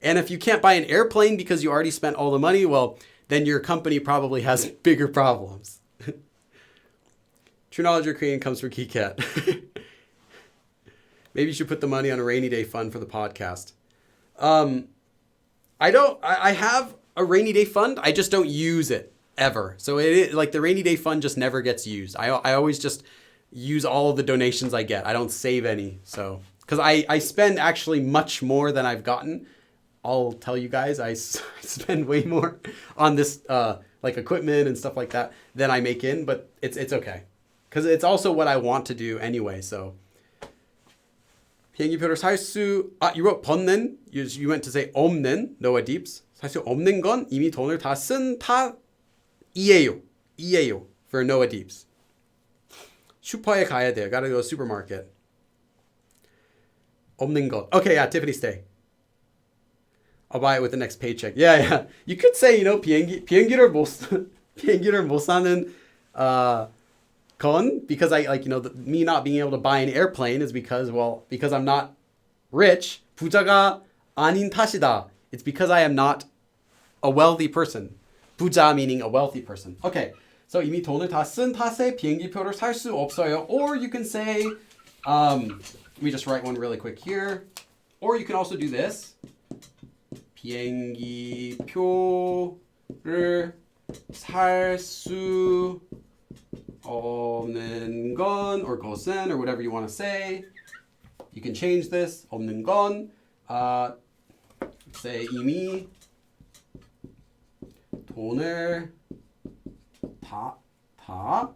And if you can't buy an airplane because you already spent all the money, well, then your company probably has bigger problems. True knowledge you're creating comes from KiCat. Maybe you should put the money on a rainy day fund for the podcast. I have a rainy day fund. I just don't use it ever. So like the rainy day fund just never gets used. I always just use all of the donations I get. I don't save any. So, because I spend actually much more than I've gotten. I'll tell you guys, I spend way more on this like equipment and stuff like that than I make in, but it's okay. Because it's also what I want to do anyway, so. 비행기표를 살 수... you wrote 벗는. You meant to say 없는. Noah Deeps. 살 수 없는 건 이미 돈을 다 쓴 이에요. For Noah Deeps. 슈퍼에 가야 돼요. Gotta go to the supermarket. 없는 것. Okay, yeah, Tiffany, stay. I'll buy it with the next paycheck. Yeah. You could say, 비행기를 못 사는 건 because me not being able to buy an airplane is because I'm not rich. 부자가 아닌 탓이다. It's because I am not a wealthy person. 부자 meaning a wealthy person. Okay, So 이미 돈을 다 쓴 탓에 비행기표를 살 수 없어요. Or you can say, let me just write one really quick here. Or you can also do this. 비행기표를 살 수 없는 건, or 것은, or whatever you want to say. You can change this. 없는 건, say 이미 돈을 다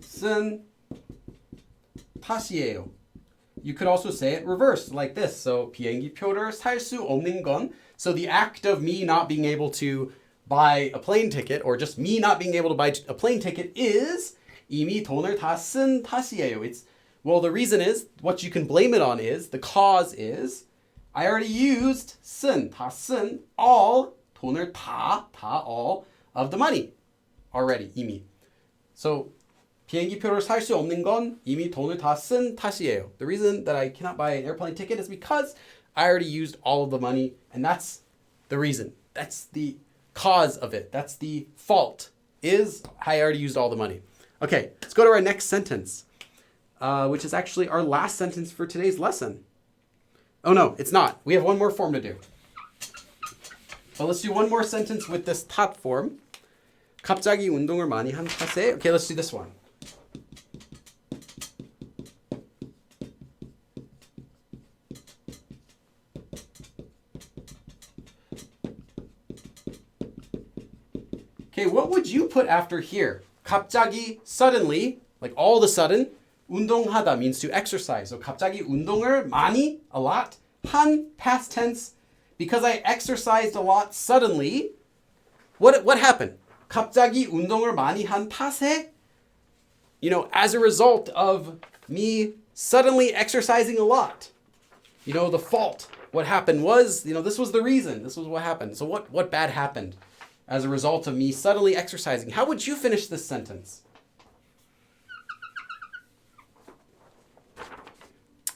쓴 탓이에요. You could also say it reversed like this. So 비행기표를 살 수 없는 건. So the act of me not being able to buy a plane ticket, or just me not being able to buy a plane ticket, is 이미 돈을 다 쓴 탓이에요. Well, the reason is, what you can blame it on is, the cause is, I already used 쓴, 다 쓴, all, 돈을 다 all of the money already, 이미. So 비행기표를 살 수 없는 건 이미 돈을 다 쓴 탓이에요. The reason that I cannot buy an airplane ticket is because I already used all of the money, and that's the reason. That's the cause of it. That's the fault, is I already used all the money. Okay, let's go to our next sentence, which is actually our last sentence for today's lesson. Oh no, it's not. We have one more form to do. So let's do one more sentence with this top form. 갑자기 운동을 많이 한 탓에. Okay, let's do this one. Okay, what would you put after here? 갑자기, suddenly, like all of a sudden. 운동하다 means to exercise. So 갑자기 운동을 많이, a lot. 한, past tense. Because I exercised a lot suddenly. What happened? 갑자기 운동을 많이 한 탓에, as a result of me suddenly exercising a lot. The fault. What happened was, this was the reason. This was what happened. So what bad happened as a result of me suddenly exercising? How would you finish this sentence?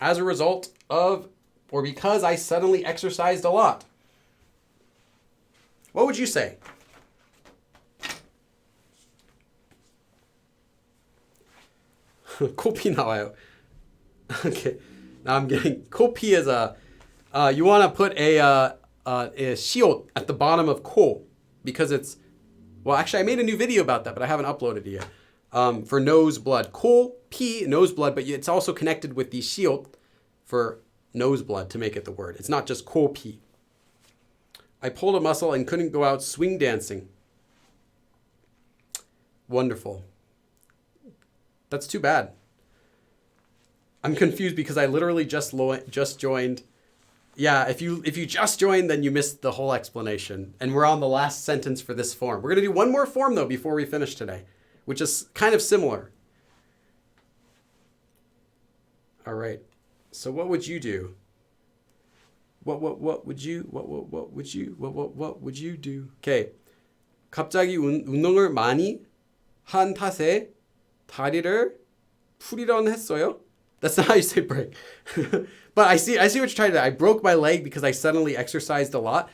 As a result of, or because I suddenly exercised a lot. What would you say? 코피 나와요. Okay, now I'm getting 코피 is you want to put a 시옷 at the bottom of 코 because it's, well, actually I made a new video about that, but I haven't uploaded it yet. For nose blood, 코, 피, nose blood, but it's also connected with the 시옷 for nose blood to make it the word. It's not just 코, 피. I pulled a muscle and couldn't go out swing dancing. Wonderful. That's too bad. I'm confused because I literally just joined. Yeah, if you just joined, then you missed the whole explanation. And we're on the last sentence for this form. We're going to do one more form, though, before we finish today, which is kind of similar. All right. So what would you do? What would you do? Okay. 갑자기 운동을 많이 한 탓에 다리를 풀이런했어요. That's not how you say break. But I see what you're trying to do. I broke my leg because I suddenly exercised a lot.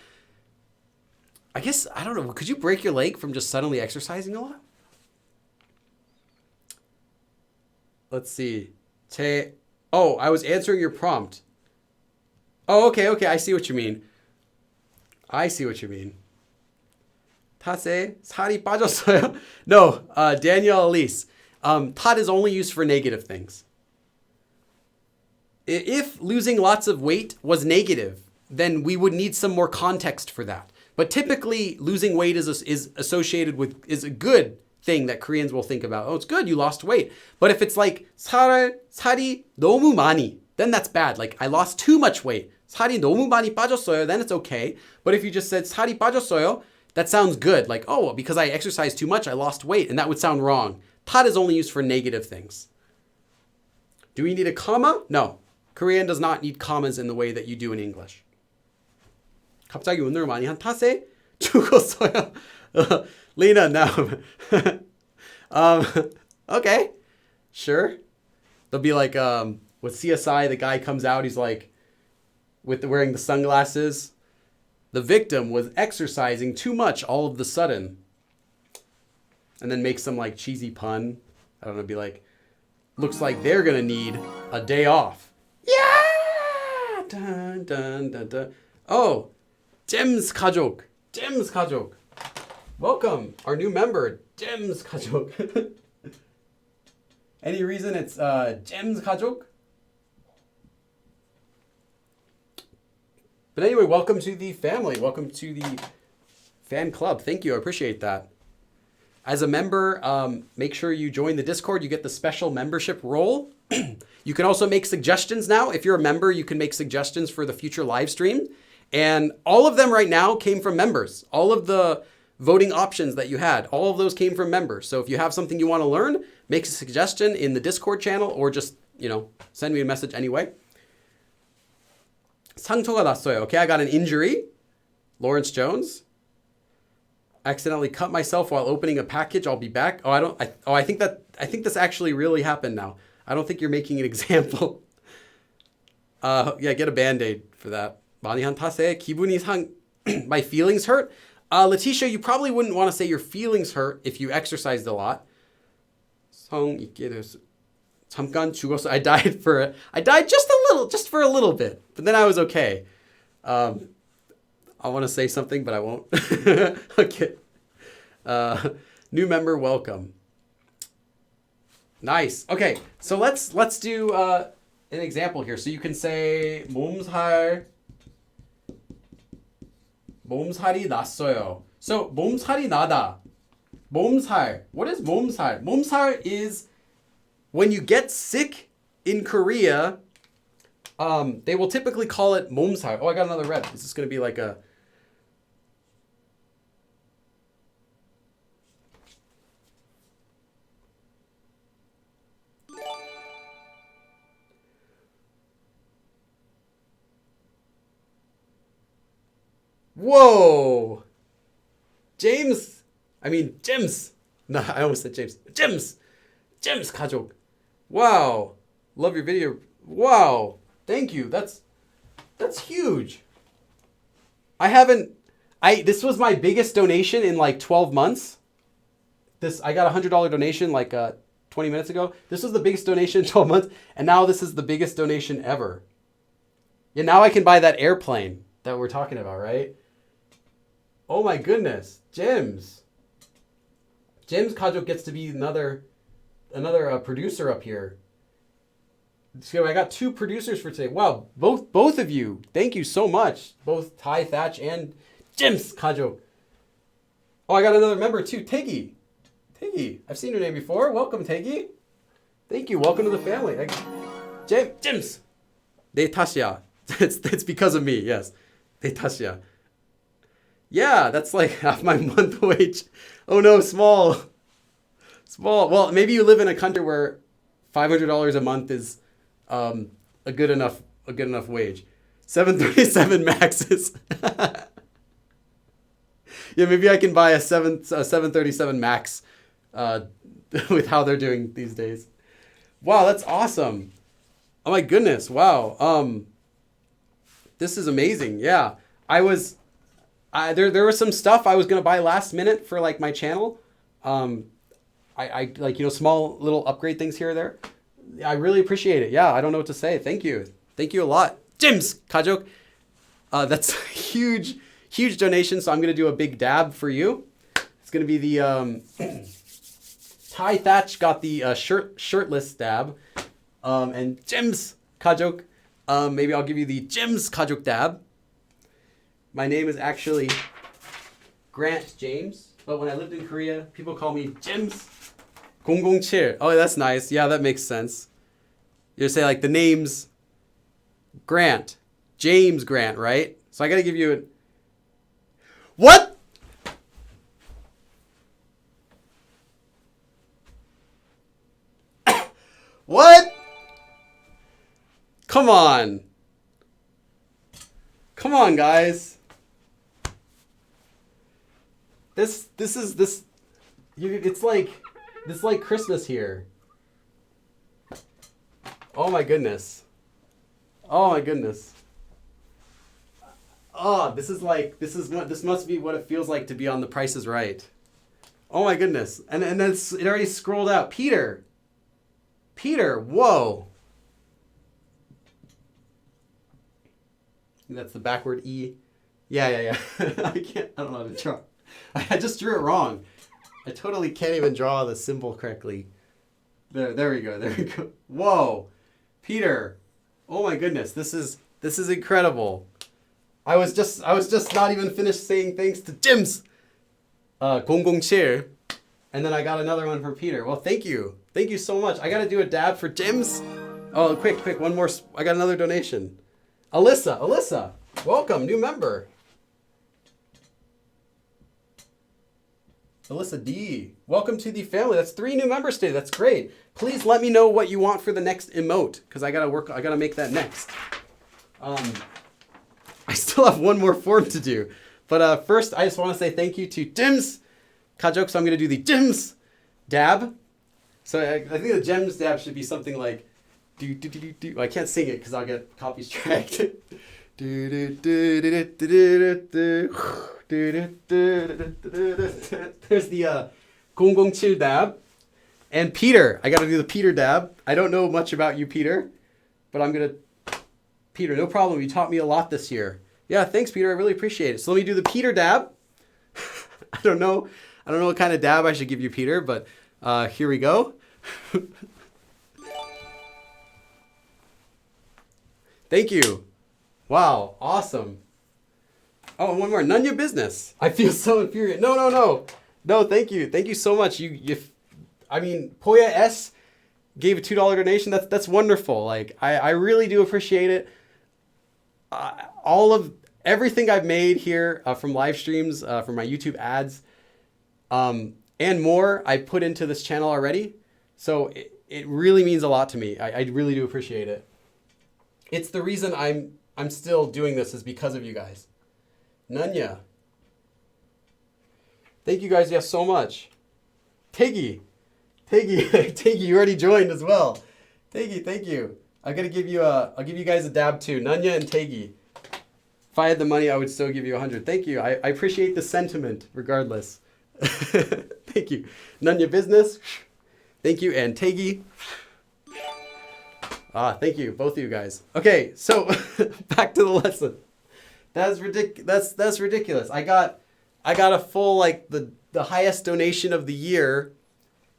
I guess, I don't know. Could you break your leg from just suddenly exercising a lot? Let's see. I was answering your prompt. Oh, okay. I see what you mean. 탓에 살이 빠졌어요? No, Danielle Elise. 탓 is only used for negative things. If losing lots of weight was negative, then we would need some more context for that. But typically, losing weight is associated with, is a good thing that Koreans will think about. Oh, it's good, you lost weight. But if it's like 살이 너무 많이, then that's bad. Like, I lost too much weight. 살이 너무 많이 빠졌어요, then it's okay. But if you just said 살이 빠졌어요, that sounds good. Like, oh, because I exercised too much, I lost weight. And that would sound wrong. 탓 is only used for negative things. Do we need a comma? No. Korean does not need commas in the way that you do in English. 갑자기 운동을 많이 한 탓에 죽었어요. Lena, no. Okay, sure. They'll be like, with CSI, the guy comes out, he's like, wearing the sunglasses. The victim was exercising too much all of the sudden. and then make some like cheesy pun. I don't know, be like, looks like they're gonna need a day off. Yeah! Dun, dun, dun, dun. Oh, Gems 가족. Gems 가족. Welcome, our new member, Gems 가족. Any reason it's Gems 가족? But anyway, welcome to the family. Welcome to the fan club. Thank you. I appreciate that. As a member, make sure you join the Discord. You get the special membership role. You can also make suggestions now. If you're a member, you can make suggestions for the future live stream. And all of them right now came from members. All of the voting options that you had, all of those came from members. So if you have something you want to learn, make a suggestion in the Discord channel or just, send me a message anyway. 상처가 났어요. Okay, I got an injury. Lawrence Jones. I accidentally cut myself while opening a package. I'll be back. I think this actually really happened now. I don't think you're making an example. Yeah, get a band-aid for that. 많이 한타세. 기분이 my feelings hurt. Letitia, you probably wouldn't want to say your feelings hurt if you exercised a lot. 성 있게 됐어. 잠깐 죽었어. I died just for a little bit, but then I was okay. I want to say something, but I won't. Okay. New member, welcome. Nice. Okay, so let's do an example here. So you can say 몸살이 났어요. So 몸살이 나다. 몸살. What is 몸살? 몸살 is when you get sick in Korea. They will typically call it 몸살. Oh, I got another red. Is this going to be like a... Whoa! Gems. No, I almost said James. Gems 가족. Wow. Love your video. Wow. Thank you. That's huge. This was my biggest donation in like 12 months. I got a $100 donation like 20 minutes ago. This was the biggest donation in 12 months. And now this is the biggest donation ever. Yeah, now I can buy that airplane that we're talking about, right? Oh my goodness. Gems 가족 gets to be another producer up here. So I got 2 producers for today. Wow, both of you. Thank you so much. Both Ty Thatch and Gems 가족. Oh, I got another member too, Tiggy. I've seen your name before. Welcome, Tiggy. Thank you. Welcome to the family. Gems. 내 탓이야. It's because of me. Yes. 내 탓이야. Yeah, that's like half my month wage. Oh no, small. Well, maybe you live in a country where $500 a month is a good enough wage. 737 Maxes. Yeah, maybe I can buy a 737 Max with how they're doing these days. Wow, that's awesome. Oh my goodness. Wow. This is amazing. Yeah. There was some stuff I was going to buy last minute for like my channel. I like, small little upgrade things here or there. I really appreciate it. Yeah, I don't know what to say. Thank you. Thank you a lot. Gems 가족. That's a huge donation. So I'm going to do a big dab for you. It's going to be the Ty Thatch got the shirtless dab. And Gems 가족. Maybe I'll give you the Gems 가족 dab. My name is actually Grant James, but when I lived in Korea, people call me Gems 007. Oh, that's nice. Yeah, that makes sense. You say like the name's Grant, James Grant, right? So I got to give you What? What? Come on. Come on, guys. It's like Christmas here. Oh my goodness. Oh, this must be what it feels like to be on The Price is Right. Oh my goodness. And then it already scrolled out. Peter. Peter, whoa. That's the backward E. Yeah. I don't know how to draw. I just drew it wrong. I totally can't even draw the symbol correctly. There we go. Whoa. Peter. Oh my goodness. This is incredible. I was just not even finished saying thanks to Jim's 007. And then I got another one from Peter. Well, thank you. Thank you so much. I got to do a dab for Jim's. Oh, quick. One more. I got another donation. Alyssa. Welcome, new member. Alyssa D. Welcome to the family. That's 3 new members today. That's great. Please let me know what you want for the next emote, because I gotta make that next. I still have one more form to do. But first, I just want to say thank you to Jim's Kajok. So I'm going to do the Jim's dab. So I think the Jim's dab should be something like do. I can't sing it because I'll get copy striked. There's the 007 dab. And Peter. I got to do the Peter dab. I don't know much about you, Peter. But I'm going to... Peter, no problem. You taught me a lot this year. Yeah, thanks, Peter. I really appreciate it. So let me do the Peter dab. I don't know what kind of dab I should give you, Peter, but here we go. Thank you. Wow, awesome. Oh, one more. None your business. I feel so infuriated. No. No, thank you. Thank you so much. Poya S gave a $2 donation. That's wonderful. Like, I really do appreciate it. All of everything I've made here from live streams, from my YouTube ads, and more I put into this channel already. So it really means a lot to me. I really do appreciate it. It's the reason I'm still doing this is because of you guys. Nanya. Thank you guys, so much. Teggy, you already joined as well. Teggy, thank you. I'll give you guys a dab too. Nanya and Teggy. If I had the money, I would still give you 100. Thank you. I appreciate the sentiment regardless. Thank you. Nanya business. Thank you. And Teggy. Thank you, both of you guys. Okay, so back to the lesson. That's ridiculous. I got a full, like, the highest donation of the year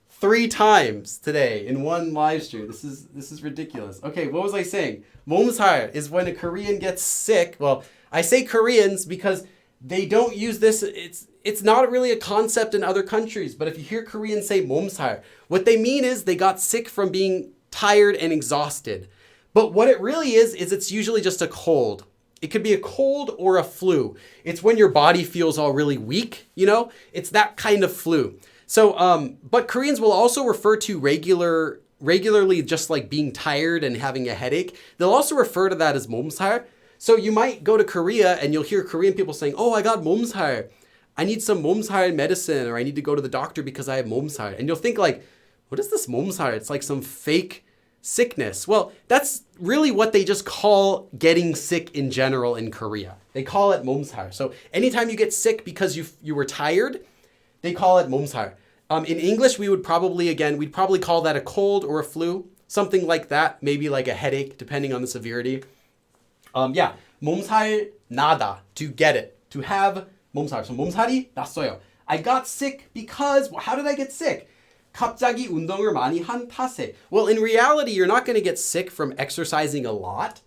3 times today in one live stream. This is ridiculous. Okay, what was I saying? 몸살 is when a Korean gets sick. Well, I say Koreans because they don't use this. It's not really a concept in other countries. But if you hear Koreans say 몸살, what they mean is they got sick from being tired and exhausted. But what it really is it's usually just a cold. It could be a cold or a flu. It's when your body feels all really weak, It's that kind of flu. So, but Koreans will also refer to regularly just like being tired and having a headache. They'll also refer to that as 몸살. So you might go to Korea and you'll hear Korean people saying, oh, I got 몸살. I need some 몸살 medicine, or I need to go to the doctor because I have 몸살. And you'll think like, what is this 몸살? It's like some fake sickness. Well, that's really what they just call getting sick in general in Korea. They call it 몸살. So anytime you get sick because you were tired, they call it 몸살. In English, we'd probably call that a cold or a flu, something like that, maybe like a headache, depending on the severity. 몸살 나다, to get it, to have 몸살. So 몸살이 났어요. I got sick because, how did I get sick? 갑자기 운동을 많이 한 탓에. Well, in reality, you're not going to get sick from exercising a lot.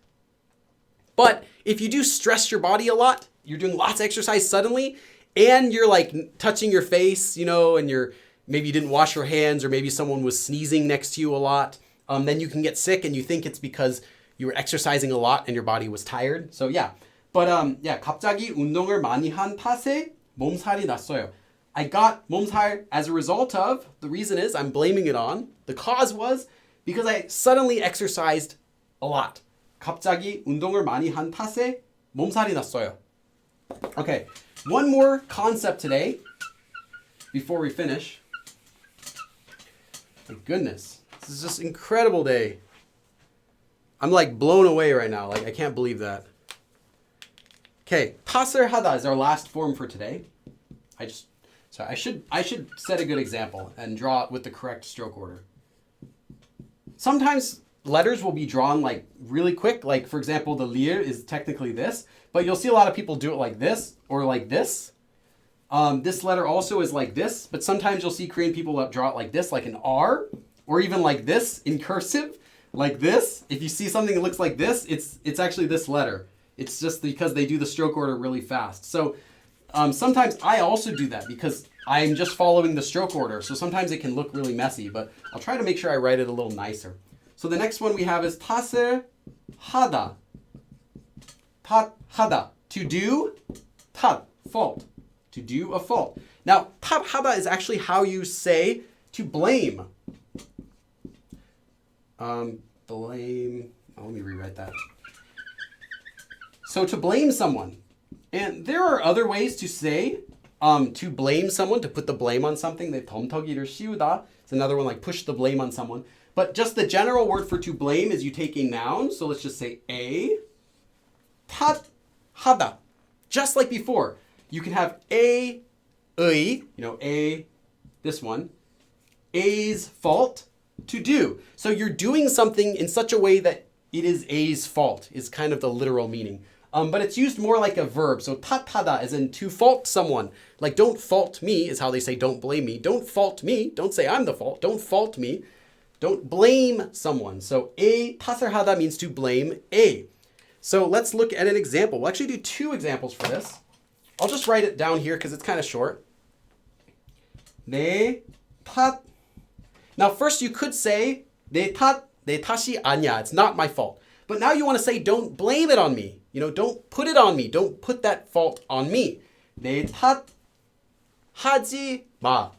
But if you do stress your body a lot, you're doing lots of exercise suddenly, and you're like touching your face, and maybe you didn't wash your hands, or maybe someone was sneezing next to you a lot, then you can get sick and you think it's because you were exercising a lot and your body was tired. So yeah. But 갑자기 운동을 많이 한 탓에 몸살이 났어요. I got 몸살 as a result of, the reason is, I'm blaming it on, the cause was because I suddenly exercised a lot. 갑자기 운동을 많이 한 탓에 몸살이 났어요. Okay, one more concept today before we finish. My goodness, this is just an incredible day. I'm like blown away right now. Like, I can't believe that. Okay, 탓을 하다 is our last form for today. I just So I should set a good example and draw it with the correct stroke order. Sometimes letters will be drawn like really quick. Like for example, the lir is technically this, but you'll see a lot of people do it like this or like this. This letter also is like this, but sometimes you'll see Korean people draw it like this, like an R, or even like this in cursive, like this. If you see something that looks like this, it's actually this letter. It's just because they do the stroke order really fast. So sometimes I also do that because I'm just following the stroke order. So sometimes it can look really messy, but I'll try to make sure I write it a little nicer. So the next one we have is 탓을 하다. 탓하다. To do, 탓, fault. To do a fault. Now, 탓하다 is actually how you say to blame. Blame. Oh, let me rewrite that. So to blame someone. And there are other ways to say to blame someone, to put the blame on something. The 덤터기를 씌우다. It's another one like push the blame on someone. But just the general word for to blame is you take a noun. So let's just say a 탓하다. Just like before. You can have a, a, this one, a's fault, to do. So you're doing something in such a way that it is a's fault, is kind of the literal meaning. But it's used more like a verb. So 탓하다 as in to fault someone. Like don't fault me is how they say don't blame me. Don't fault me. Don't say I'm the fault. Don't fault me. Don't blame someone. So a 탓을 하다 means to blame a. So let's look at an example. We'll actually do two examples for this. I'll just write it down here because it's kind of short. 내 탓. Now first you could say 내 탓이 아니야. It's not my fault. But now you want to say don't blame it on me. Don't put it on me. Don't put that fault on me. 내 탓 하지 마.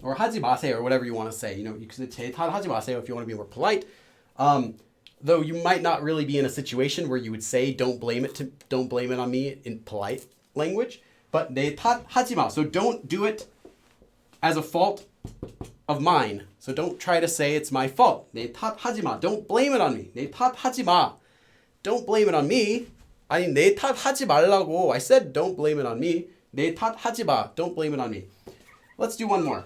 Or 하지 마세요, or whatever you want to say. You can say 제 탓 하지 마세요 if you want to be more polite. Though you might not really be in a situation where you would say don't blame it on me in polite language. But 내 탓 하지 마. So don't do it as a fault of mine. So don't try to say it's my fault. 내 탓 하지 마. Don't blame it on me. 내 탓 하지 마. Don't blame it on me. 아니 내 탓 하지 말라고. I said don't blame it on me. 내 탓 하지 마. Don't blame it on me. Let's do one more.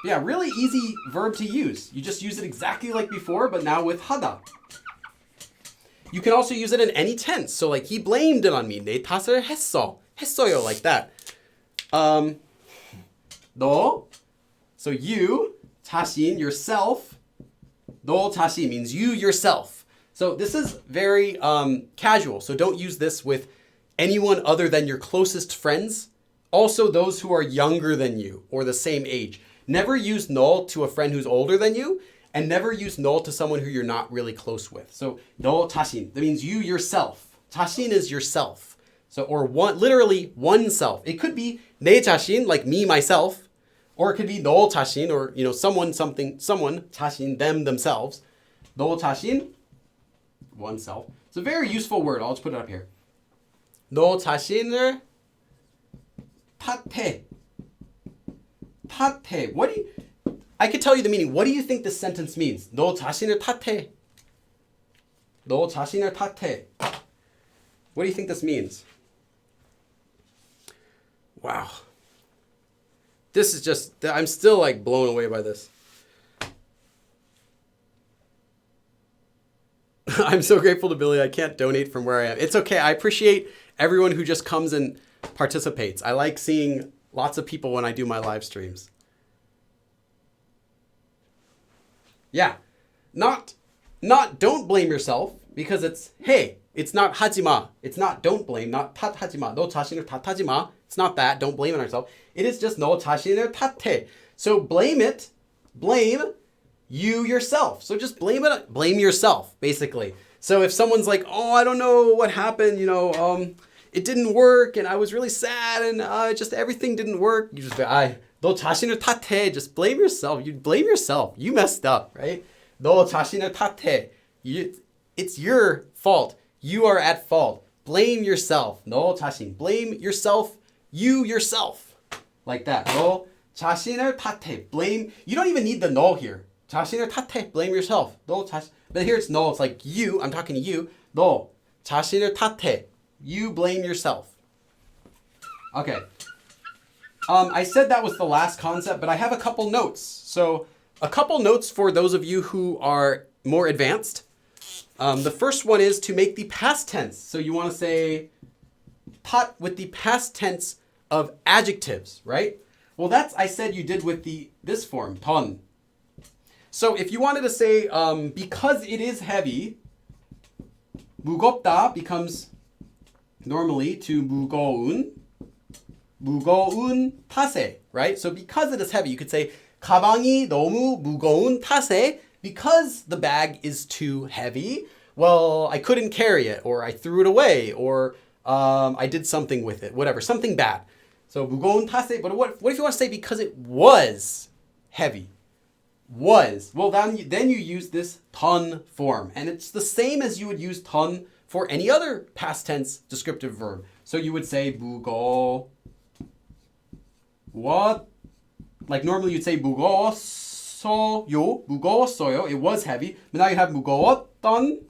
Yeah, really easy verb to use. You just use it exactly like before, but now with 하다. You can also use it in any tense. So like he blamed it on me. 내 탓을 했어요, like that. 너, so you, 자신, yourself. 너 자신 means you yourself. So this is very casual. So don't use this with anyone other than your closest friends. Also those who are younger than you or the same age. Never use 너 to a friend who's older than you, and never use 너 to someone who you're not really close with. So 너 자신, that means you yourself. 자신 is yourself. So or one, literally oneself. It could be 내 자신, like me myself, or it could be 너 자신, or someone 자신, themselves. 너 자신, oneself. It's a very useful word. I'll just put it up here. 너 자신을 탓해. 탓해. I could tell you the meaning. What do you think this sentence means? 너 자신을 탓해. 너 자신을 탓해. What do you think this means? Wow. This is just, I'm still like blown away by this. I'm so grateful to Billy. I can't donate from where I am. It's okay. I appreciate everyone who just comes and participates. I like seeing lots of people when I do my live streams. Yeah. Not don't blame yourself, because it's hey. It's not 하지마. It's not don't blame, not 탓하지마. 너 자신을 탓하지마. It's not that. Don't blame it on yourself. It is just 너 자신을 탓해. So blame you yourself. So just blame yourself, basically. So if someone's like, oh, I don't know what happened, it didn't work, and I was really sad, and just everything didn't work. You just 너 자신을 탓해. Just blame yourself. You blame yourself. You messed up, right? 너 자신을 탓해. It's your fault. You are at fault. Blame yourself. 너 자신. Blame yourself. You yourself. Like that. 너 자신을 탓해. Blame. You don't even need the 너 here. 자신을 탓해. Blame yourself. 너 자신. But here it's no. It's like you. I'm talking to you. 너 자신을 탓해. You blame yourself. Okay. I said that was the last concept, but I have a couple notes. So a couple notes for those of you who are more advanced. The first one is to make the past tense. So you want to say tat with the past tense of adjectives, right? Well, that's, I said you did with this form, ton. So if you wanted to say, because it is heavy, 무겁다 becomes normally to 무거운 탓에, right? So because it is heavy, you could say 가방이 너무 무거운 탓에, because the bag is too heavy, well, I couldn't carry it, or I threw it away, or I did something with it, whatever, something bad. So 무거운 탓에, but what if you want to say because it was heavy? Was. Well, then you use this ton form, and it's the same as you would use ton for any other past tense descriptive verb. So you would say 무거 what? Like normally you'd say 무거웠어요. It was heavy. But now you have 무거웠던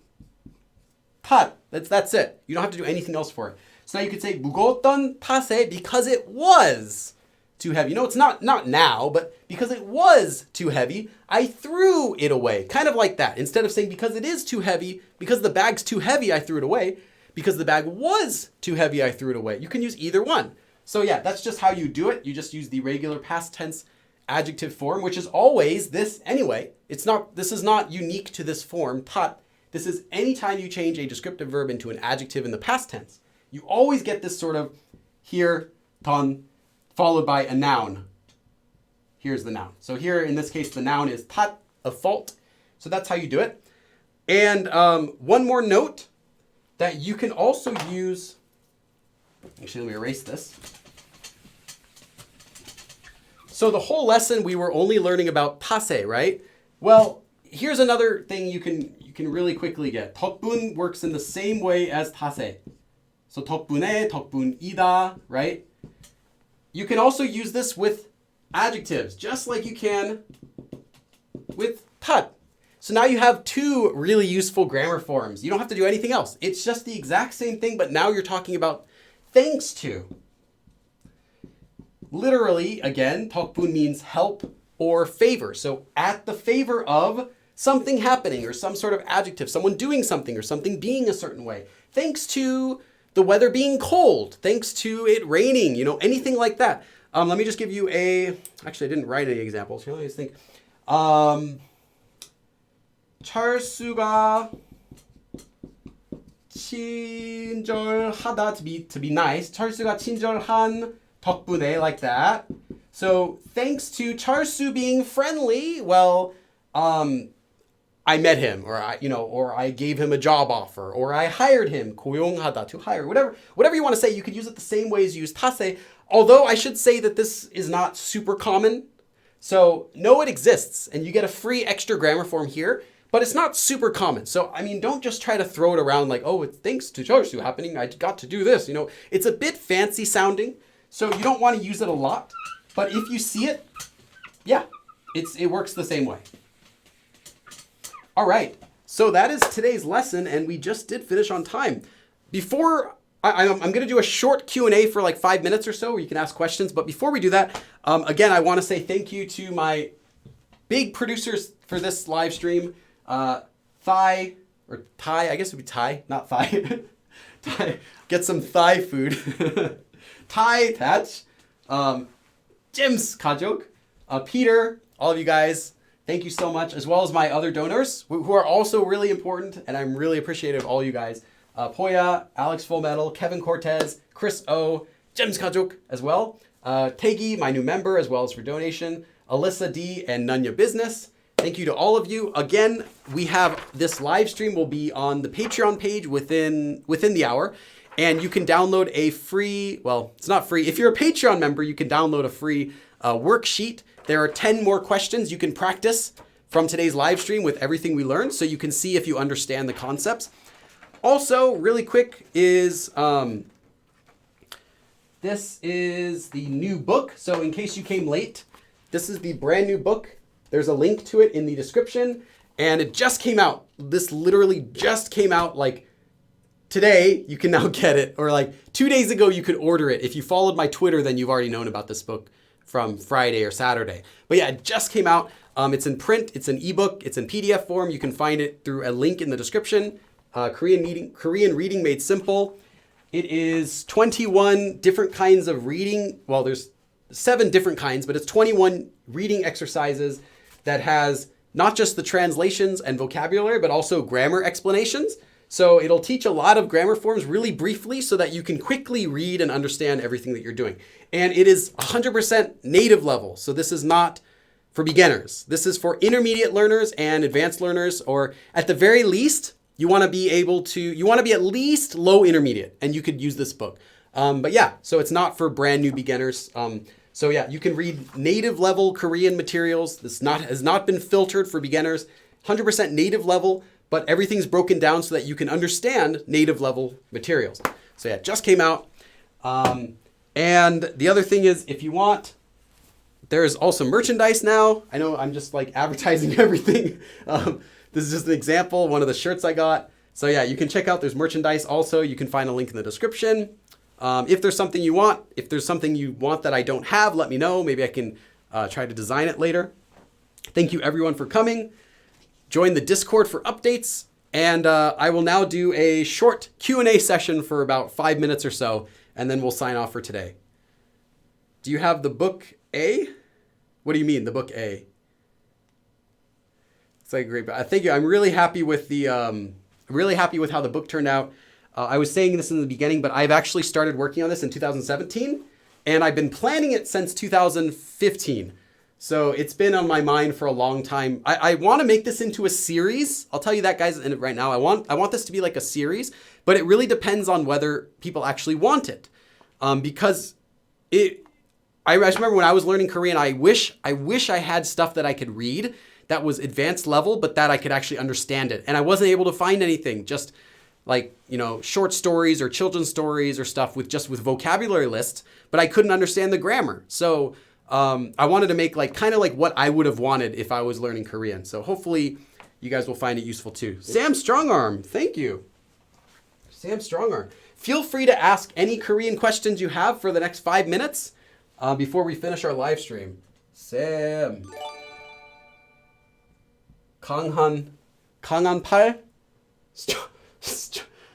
탓. That's it. You don't have to do anything else for it. So now you could say 무거웠던 탓에 because it was too heavy. You know, it's not now, but because it was too heavy, I threw it away. Kind of like that. Instead of saying because it is too heavy, because the bag's too heavy, I threw it away. Because the bag was too heavy, I threw it away. You can use either one. So yeah, that's just how you do it. You just use the regular past tense adjective form, which is always this anyway. This is not unique to this form, tat. This is anytime you change a descriptive verb into an adjective in the past tense. You always get this sort of here, ton, followed by a noun. Here's the noun. So here, in this case, the noun is tat, a fault. So that's how you do it. And one more note that you can also use. Actually, let me erase this. So the whole lesson, we were only learning about 탓에, right? Well, here's another thing you can really quickly get. 덕분 works in the same way as 탓에. So 덕분에, 덕분이다, right? You can also use this with adjectives, just like you can with 탓. So now you have two really useful grammar forms. You don't have to do anything else. It's just the exact same thing, but now you're talking about thanks to. Literally, again, 덕분 means help or favor. So at the favor of something happening or some sort of adjective, someone doing something or something being a certain way. Thanks to the weather being cold, thanks to it raining, anything like that. Let me just give you actually I didn't write any examples. Let me just think. 철수가 친절하다 to be nice. 철수가 친절한 덕분에, like that. So thanks to 철수 being friendly, well, I met him, or I gave him a job offer, or I hired him. 고용하다, to hire, whatever you want to say. You could use it the same way as you use 탓에. Although I should say that this is not super common. So know it exists, and you get a free extra grammar form here. But it's not super common. So, don't just try to throw it around like, oh, it's thanks to 철수 happening, I got to do this. It's a bit fancy sounding. So you don't want to use it a lot. But if you see it, yeah, it works the same way. All right. So that is today's lesson, and we just did finish on time. Before, I'm going to do a short Q&A for like 5 minutes or so where you can ask questions. But before we do that, again, I want to say thank you to my big producers for this live stream. Thai, I guess it would be Thai, not Thai. Thai, get some Thai food. Thai, that's Jim's 가족, Peter, all of you guys, thank you so much, as well as my other donors who are also really important, and I'm really appreciative of all you guys. Poya, Alex Full Metal, Kevin Cortez, Chris O, Jim's 가족 as well. Tegi, my new member, as well as for donation. Alyssa D and Nunya Business. Thank you to all of you. Again, we have this live stream will be on the Patreon page within the hour. And you can download a free, well, it's not free. If you're a Patreon member, you can download a free worksheet. There are 10 more questions you can practice from today's live stream with everything we learned, so you can see if you understand the concepts. Also, really quick is, this is the new book. So in case you came late, this is the brand new book. There's a link to it in the description, and it just came out. This literally just came out like today you can now get it, or like 2 days ago you could order it. If you followed my Twitter, then you've already known about this book from Friday or Saturday. But yeah, it just came out. It's in print, it's an ebook, it's in PDF form. You can find it through a link in the description. Korean Reading Made Simple. It is 21 different kinds of reading. Well, there's 7 different kinds, but it's 21 reading exercises that has not just the translations and vocabulary, but also grammar explanations. So it'll teach a lot of grammar forms really briefly so that you can quickly read and understand everything that you're doing. And it is 100% native level. So this is not for beginners. This is for intermediate learners and advanced learners, or at the very least, you want to be at least low intermediate, and you could use this book. But yeah, so it's not for brand new beginners. So yeah, you can read native level Korean materials. This has not been filtered for beginners, 100% native level, but everything's broken down so that you can understand native level materials. So yeah, it just came out. And the other thing is, if you want, there's also merchandise now. I know I'm just like advertising everything. This is just an example, one of the shirts I got. So yeah, you can check out, there's merchandise also. You can find a link in the description. If there's something you want, that I don't have, let me know. Maybe I can try to design it later. Thank you everyone for coming. Join the Discord for updates. And I will now do a short Q&A session for about 5 minutes or so, and then we'll sign off for today. Do you have the book A? What do you mean, the book A? It's like great. Thank you. I'm really happy with how the book turned out. I was saying this in the beginning, but I've actually started working on this in 2017, and I've been planning it since 2015. So it's been on my mind for a long time. I want to make this into a series. I'll tell you that, guys, right now. I want this to be like a series, but it really depends on whether people actually want it. Because I remember when I was learning Korean, I wish I had stuff that I could read that was advanced level, but that I could actually understand it. And I wasn't able to find anything, just like, short stories or children's stories or stuff with vocabulary lists, but I couldn't understand the grammar. So I wanted to make kind of like what I would have wanted if I was learning Korean. So hopefully you guys will find it useful too. Sam Strongarm, thank you. Sam Strongarm. Feel free to ask any Korean questions you have for the next 5 minutes before we finish our live stream. Sam. 강한 팔?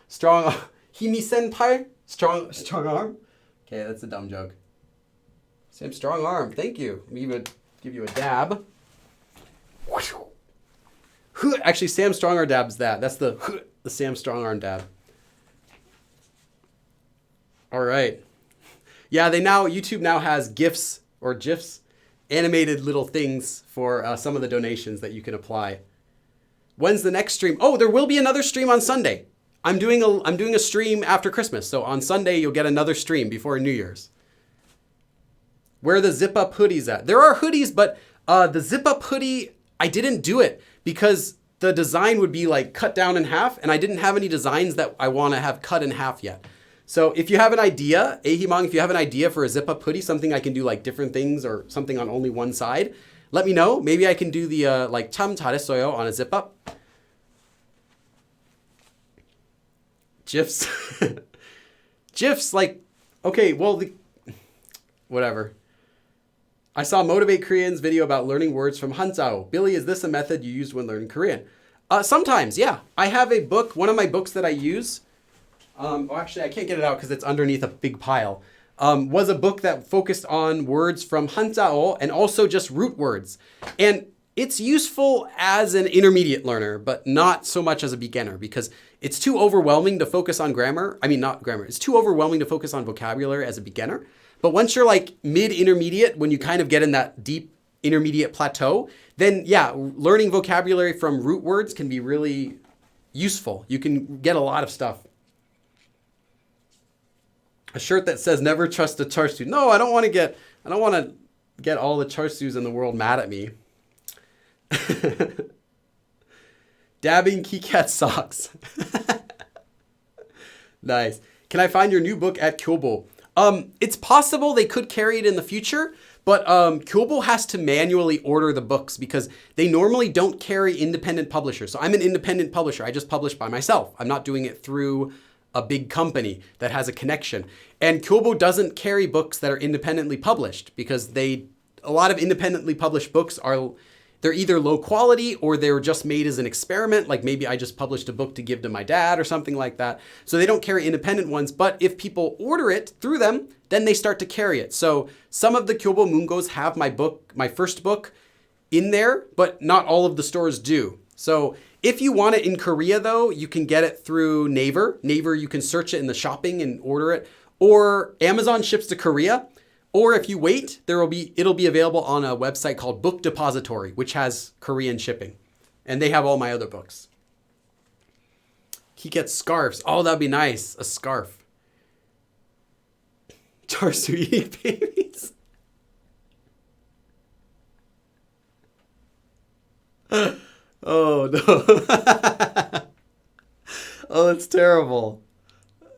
Strong, 힘이 센 팔? Strong arm? Okay, that's a dumb joke. Sam, strong arm, thank you. Let me give you a dab. Actually, Sam Strongarm dabs that. That's the Sam Strongarm dab. All right. Yeah, YouTube now has GIFs or GIFs, animated little things for some of the donations that you can apply. When's the next stream? Oh, there will be another stream on Sunday. I'm doing a stream after Christmas. So on Sunday, you'll get another stream before New Year's. Where are the zip-up hoodies at? There are hoodies, but the zip-up hoodie, I didn't do it because the design would be like cut down in half, and I didn't have any designs that I want to have cut in half yet. So if you have an idea, Ahimang, if you have an idea for a zip-up hoodie, something I can do like different things or something on only one side, let me know. Maybe I can do the 참 잘했어요 on a zip-up. GIFs. GIFs, okay, well, whatever. I saw Motivate Koreans video about learning words from Hanzao. Billy, is this a method you used when learning Korean? Sometimes, yeah. I have a book, one of my books that I use. Actually, I can't get it out because it's underneath a big pile. Was a book that focused on words from Hanzao and also just root words. And it's useful as an intermediate learner, but not so much as a beginner because it's too overwhelming to focus on grammar. I mean, not grammar. It's too overwhelming to focus on vocabulary as a beginner. But once you're like mid-intermediate, when you kind of get in that deep intermediate plateau, then yeah, learning vocabulary from root words can be really useful. You can get a lot of stuff. A shirt that says "Never trust a charsu." No, I don't want to get all the charsus in the world mad at me. Dabbing KitKat socks. Nice. Can I find your new book at Kyobo? It's possible they could carry it in the future, but Kyobo has to manually order the books because they normally don't carry independent publishers. So I'm an independent publisher. I just publish by myself. I'm not doing it through a big company that has a connection. And Kyobo doesn't carry books that are independently published because a lot of independently published books they're either low quality or they're just made as an experiment. Like maybe I just published a book to give to my dad or something like that. So they don't carry independent ones, but if people order it through them, then they start to carry it. So some of the Kyobo Mungos have my first book in there, but not all of the stores do. So if you want it in Korea though, you can get it through Naver. Naver, you can search it in the shopping and order it, or Amazon ships to Korea. Or if you wait, it'll be available on a website called Book Depository, which has Korean shipping. And they have all my other books. He gets scarves. Oh, that'd be nice. A scarf. Charsu eating babies. Oh, no. Oh, it's terrible.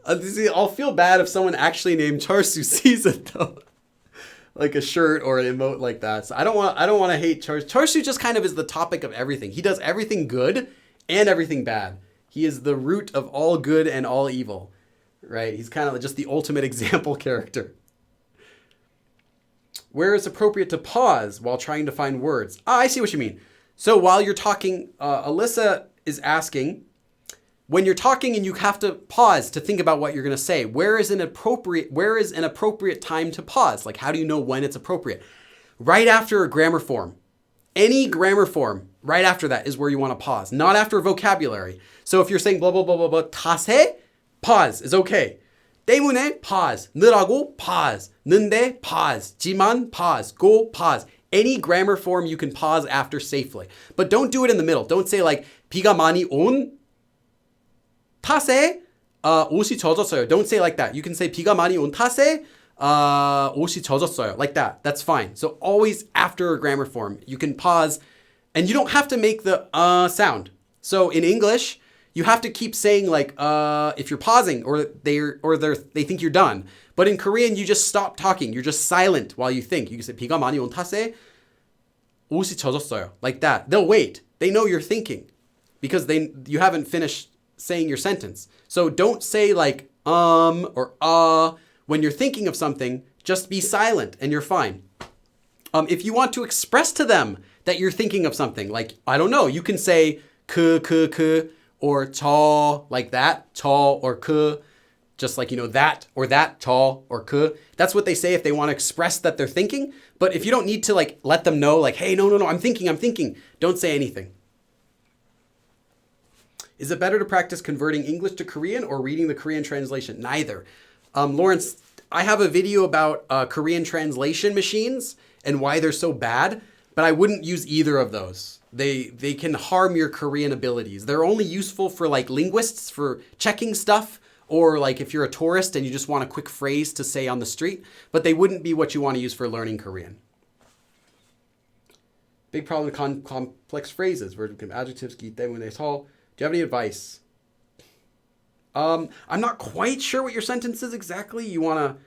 I'll feel bad if someone actually named Charsu sees it, though. Like a shirt or an emote like that. So I don't want to hate Charsu. Charsu just kind of is the topic of everything. He does everything good and everything bad. He is the root of all good and all evil, right? He's kind of just the ultimate example character. Where it's appropriate to pause while trying to find words. Ah, I see what you mean. So while you're talking, Alyssa is asking, when you're talking and you have to pause to think about what you're going to say, where is an appropriate time to pause? Like, how do you know when it's appropriate? Right after a grammar form. Any grammar form, right after that is where you want to pause, not after vocabulary. So if you're saying blah, blah, blah, blah, blah, 탓에, pause is okay. 때문에, pause. 느라고, pause. 는데, pause. 지만, pause. go, pause. Any grammar form you can pause after safely. But don't do it in the middle. Don't say like, 비가 많이 온 탓에 옷이 젖었어요. Don't say like that. You can say 비가 많이 온 탓에 옷이 젖었어요. Like that. That's fine. So always after a grammar form, you can pause and you don't have to make the sound. So in English, you have to keep saying like if you're pausing or they think you're done. But in Korean, you just stop talking. You're just silent while you think. You can say 비가 많이 온 탓에 옷이 젖었어요. Like that. They'll wait. They know you're thinking because you haven't finished saying your sentence. So don't say like or when you're thinking of something. Just be silent and you're fine. If you want to express to them that you're thinking of something, like I don't know, you can say 그 or 저 like that, 저 or 그, just like that or that, 저 or 그. That's what they say if they want to express that they're thinking. But if you don't need to like let them know like, hey, no, I'm thinking. Don't say anything. Is it better to practice converting English to Korean or reading the Korean translation? Neither. Lawrence, I have a video about Korean translation machines and why they're so bad, but I wouldn't use either of those. They can harm your Korean abilities. They're only useful for like linguists, for checking stuff, or like if you're a tourist and you just want a quick phrase to say on the street, but they wouldn't be what you want to use for learning Korean. Big problem with complex phrases. Adjectives, 기대, when they tall. Do you have any advice? I'm not quite sure what your sentence is exactly. You want to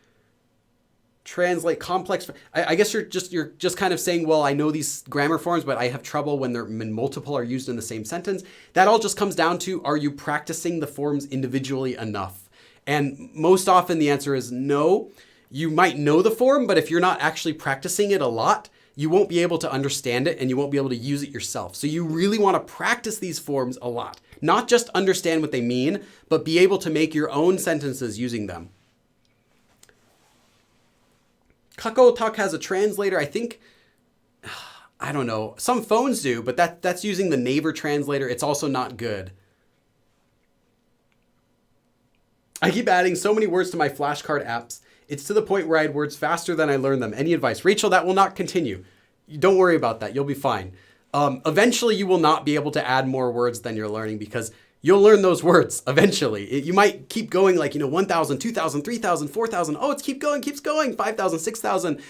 translate complex. I guess you're just kind of saying, well, I know these grammar forms, but I have trouble when multiple are used in the same sentence. That all just comes down to, are you practicing the forms individually enough? And most often the answer is no. You might know the form, but if you're not actually practicing it a lot, you won't be able to understand it and you won't be able to use it yourself. So you really want to practice these forms a lot. Not just understand what they mean, but be able to make your own sentences using them. Kakao Talk has a translator. I think, I don't know, some phones do, but that's using the Naver translator. It's also not good. I keep adding so many words to my flashcard apps. It's to the point where I had words faster than I learned them. Any advice? Rachel, that will not continue. Don't worry about that. You'll be fine. Eventually, you will not be able to add more words than you're learning because you'll learn those words eventually. You might keep going like, 1,000, 2,000, 3,000, 4,000. Oh, it's keeps going, 5,000, 6,000.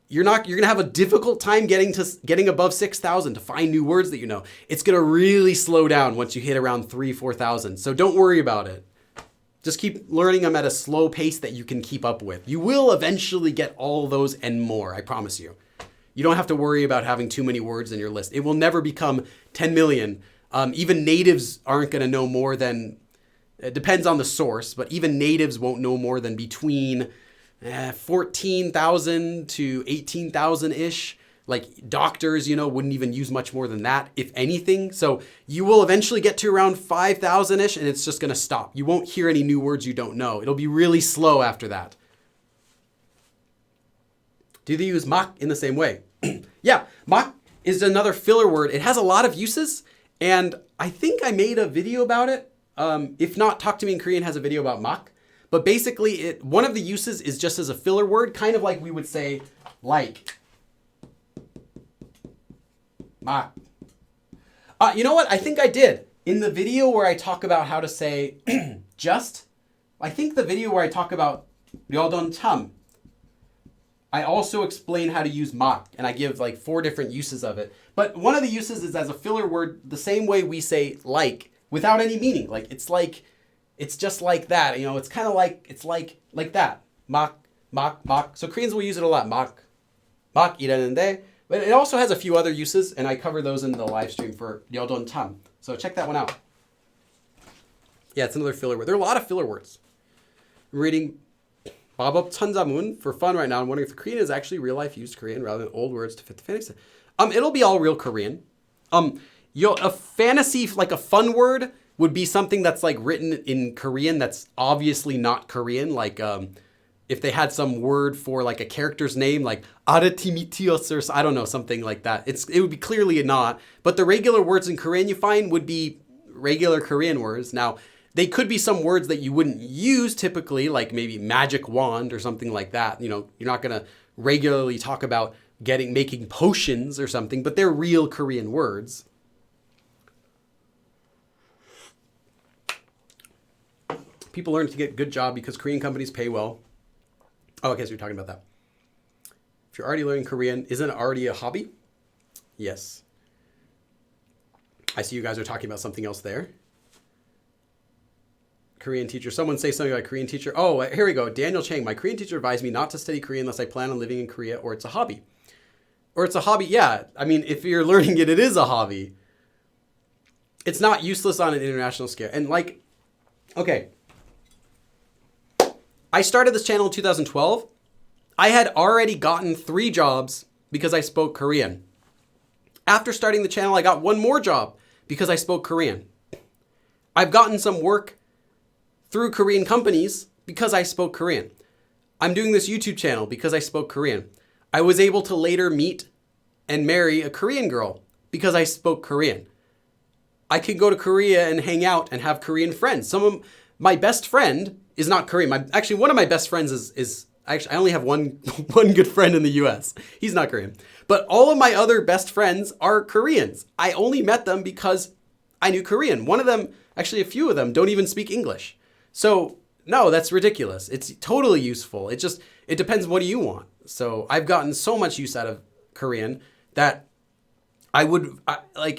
You're going to have a difficult time getting above 6,000 to find new words that you know. It's going to really slow down once you hit around 3,000, 4,000. So don't worry about it. Just keep learning them at a slow pace that you can keep up with. You will eventually get all those and more, I promise you. You don't have to worry about having too many words in your list. It will never become 10 million. Even natives aren't going to know more than It depends on the source, but even natives won't know more than between 14,000 to 18,000-ish. Like doctors, wouldn't even use much more than that, if anything. So you will eventually get to around 5,000-ish, and it's just going to stop. You won't hear any new words you don't know. It'll be really slow after that. Do they use 막 in the same way? Yeah, 막 is another filler word. It has a lot of uses, and I think I made a video about it. If not, Talk to Me in Korean has a video about 막. But basically, one of the uses is just as a filler word, kind of like we would say like. 막. You know what? I think I did. In the video where I talk about how to say just, I think the video where I talk about 려던 참, I also explain how to use 막, and I give like 4 different uses of it. But one of the uses is as a filler word, the same way we say like, without any meaning. It's just like that. It's kind of like, it's like that. 막, 막, 막. So Koreans will use it a lot. 막, 막 이랬는데. But it also has a few other uses, and I cover those in the live stream for 려던 참. So check that one out. Yeah, it's another filler word. There are a lot of filler words. I'm reading 마법 천자문 for fun right now. I'm wondering if Korean is actually real life used Korean rather than old words to fit the fantasy. It'll be all real Korean. A fantasy, like a fun word, would be something that's like written in Korean that's obviously not Korean. Like if they had some word for like a character's name, like 아르티미티오스 or I don't know, something like that. It would be clearly not. But the regular words in Korean you find would be regular Korean words. Now, they could be some words that you wouldn't use typically, like maybe magic wand or something like that. You're not going to regularly talk about making potions or something, but they're real Korean words. People learn to get a good job because Korean companies pay well. Oh, okay, so you're talking about that. If you're already learning Korean, isn't it already a hobby? Yes. I see you guys are talking about something else there. Korean teacher. Someone say something about Korean teacher. Oh, here we go. Daniel Chang. My Korean teacher advised me not to study Korean unless I plan on living in Korea or it's a hobby. Or it's a hobby. Yeah. I mean, if you're learning it, it is a hobby. It's not useless on an international scale. And like, okay. I started this channel in 2012. I had already gotten 3 jobs because I spoke Korean. After starting the channel, I got 1 more job because I spoke Korean. I've gotten some work through Korean companies because I spoke Korean. I'm doing this YouTube channel because I spoke Korean. I was able to later meet and marry a Korean girl because I spoke Korean. I could go to Korea and hang out and have Korean friends. My best friend is not Korean. One of my best friends is I only have one good friend in the US. He's not Korean. But all of my other best friends are Koreans. I only met them because I knew Korean. One of them, actually a few of them, don't even speak English. So no, that's ridiculous. It's totally useful. It depends what do you want. So I've gotten so much use out of Korean that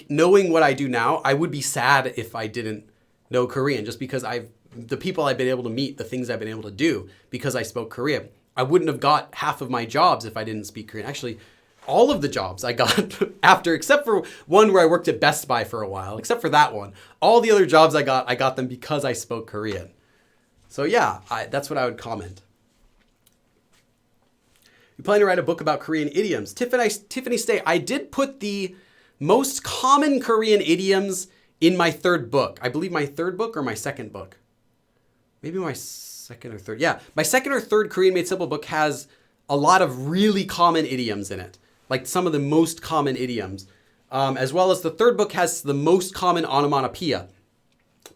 knowing what I do now, I would be sad if I didn't know Korean just because the people I've been able to meet, the things I've been able to do because I spoke Korean. I wouldn't have got half of my jobs if I didn't speak Korean. Actually, all of the jobs I got after, except for one where I worked at Best Buy for a while, except for that one, all the other jobs I got them because I spoke Korean. So yeah, that's what I would comment. You plan to write a book about Korean idioms. Tiffany Stay, I did put the most common Korean idioms in my 3rd book. I believe my 3rd book or my 2nd book. Maybe my 2nd or 3rd. Yeah, my 2nd or 3rd Korean Made Simple book has a lot of really common idioms in it. Like some of the most common idioms. As well as the 3rd book has the most common onomatopoeia.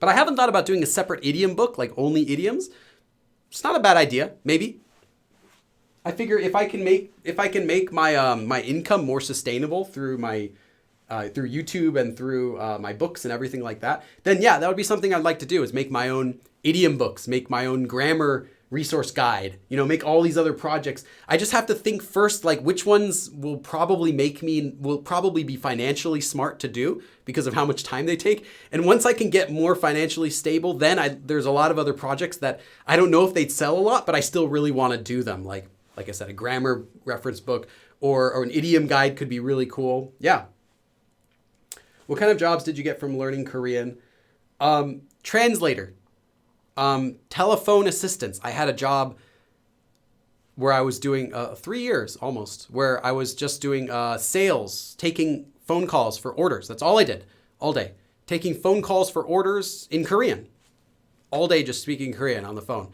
But I haven't thought about doing a separate idiom book, like only idioms. It's not a bad idea, maybe. I figure if I can make my my income more sustainable through through YouTube and through my books and everything like that, then yeah, that would be something I'd like to do, is make my own idiom books, make my own grammar resource guide, make all these other projects. I just have to think first, like which ones will probably be financially smart to do because of how much time they take. And once I can get more financially stable, then there's a lot of other projects that I don't know if they'd sell a lot, but I still really want to do them. Like I said, a grammar reference book or an idiom guide could be really cool. Yeah. What kind of jobs did you get from learning Korean? Translator. Telephone assistance. I had a job where I was doing 3 years almost, where I was just doing sales, taking phone calls for orders. That's all I did all day. Taking phone calls for orders in Korean. All day just speaking Korean on the phone.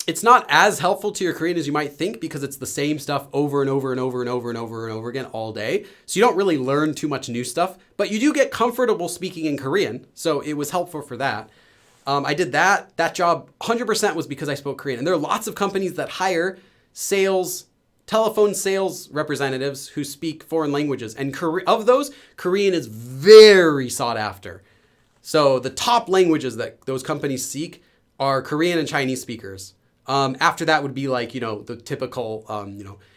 It's not as helpful to your Korean as you might think because it's the same stuff over and over and over and over and over and over again all day. So you don't really learn too much new stuff, but you do get comfortable speaking in Korean. So it was helpful for that. I did that. That job 100% was because I spoke Korean. And there are lots of companies that hire telephone sales representatives who speak foreign languages. And of those, Korean is very sought after. So the top languages that those companies seek are Korean and Chinese speakers. After that would be like, the typical,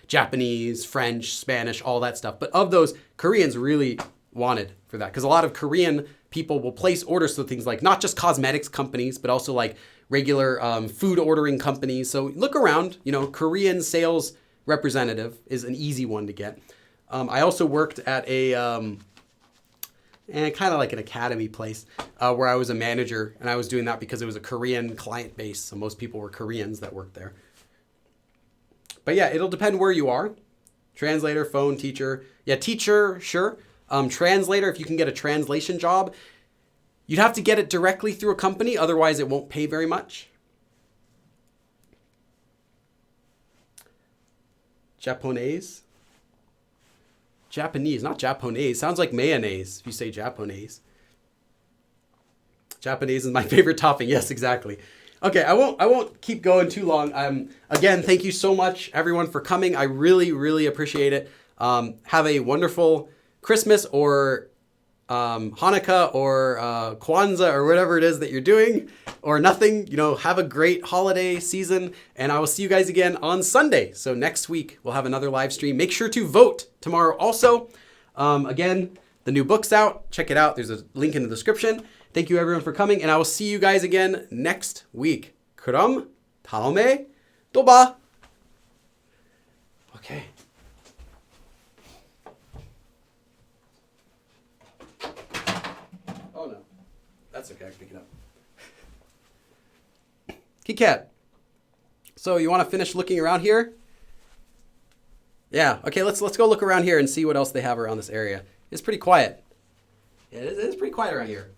Japanese, French, Spanish, all that stuff. But of those, Koreans really wanted for that because a lot of Korean people will place orders to things like not just cosmetics companies, but also like regular food ordering companies. So look around, Korean sales representative is an easy one to get. I also worked at a kind of like an academy place where I was a manager, and I was doing that because it was a Korean client base. So most people were Koreans that worked there. But yeah, it'll depend where you are. Translator, phone, teacher. Yeah, teacher, sure. Translator, if you can get a translation job, you'd have to get it directly through a company. Otherwise, it won't pay very much. Japanese, not Japanese. Sounds like mayonnaise if you say Japanese. Japanese is my favorite topping. Yes, exactly. Okay, I won't keep going too long. Again, thank you so much, everyone, for coming. I really, really appreciate it. Have a wonderful Christmas or Hanukkah or Kwanzaa or whatever it is that you're doing, or nothing. Have a great holiday season, and I will see you guys again on Sunday. So next week we'll have another live stream. Make sure to vote tomorrow also. Again, the new book's out. Check it out. There's a link in the description. Thank you everyone for coming, and I will see you guys again next week. 그럼 다음에 또 봐. Okay. Oh no, that's okay. I can pick it up. Kit Kat. So you want to finish looking around here? Yeah. Okay. Let's go look around here and see what else they have around this area. It's pretty quiet. Yeah, it's pretty quiet around here.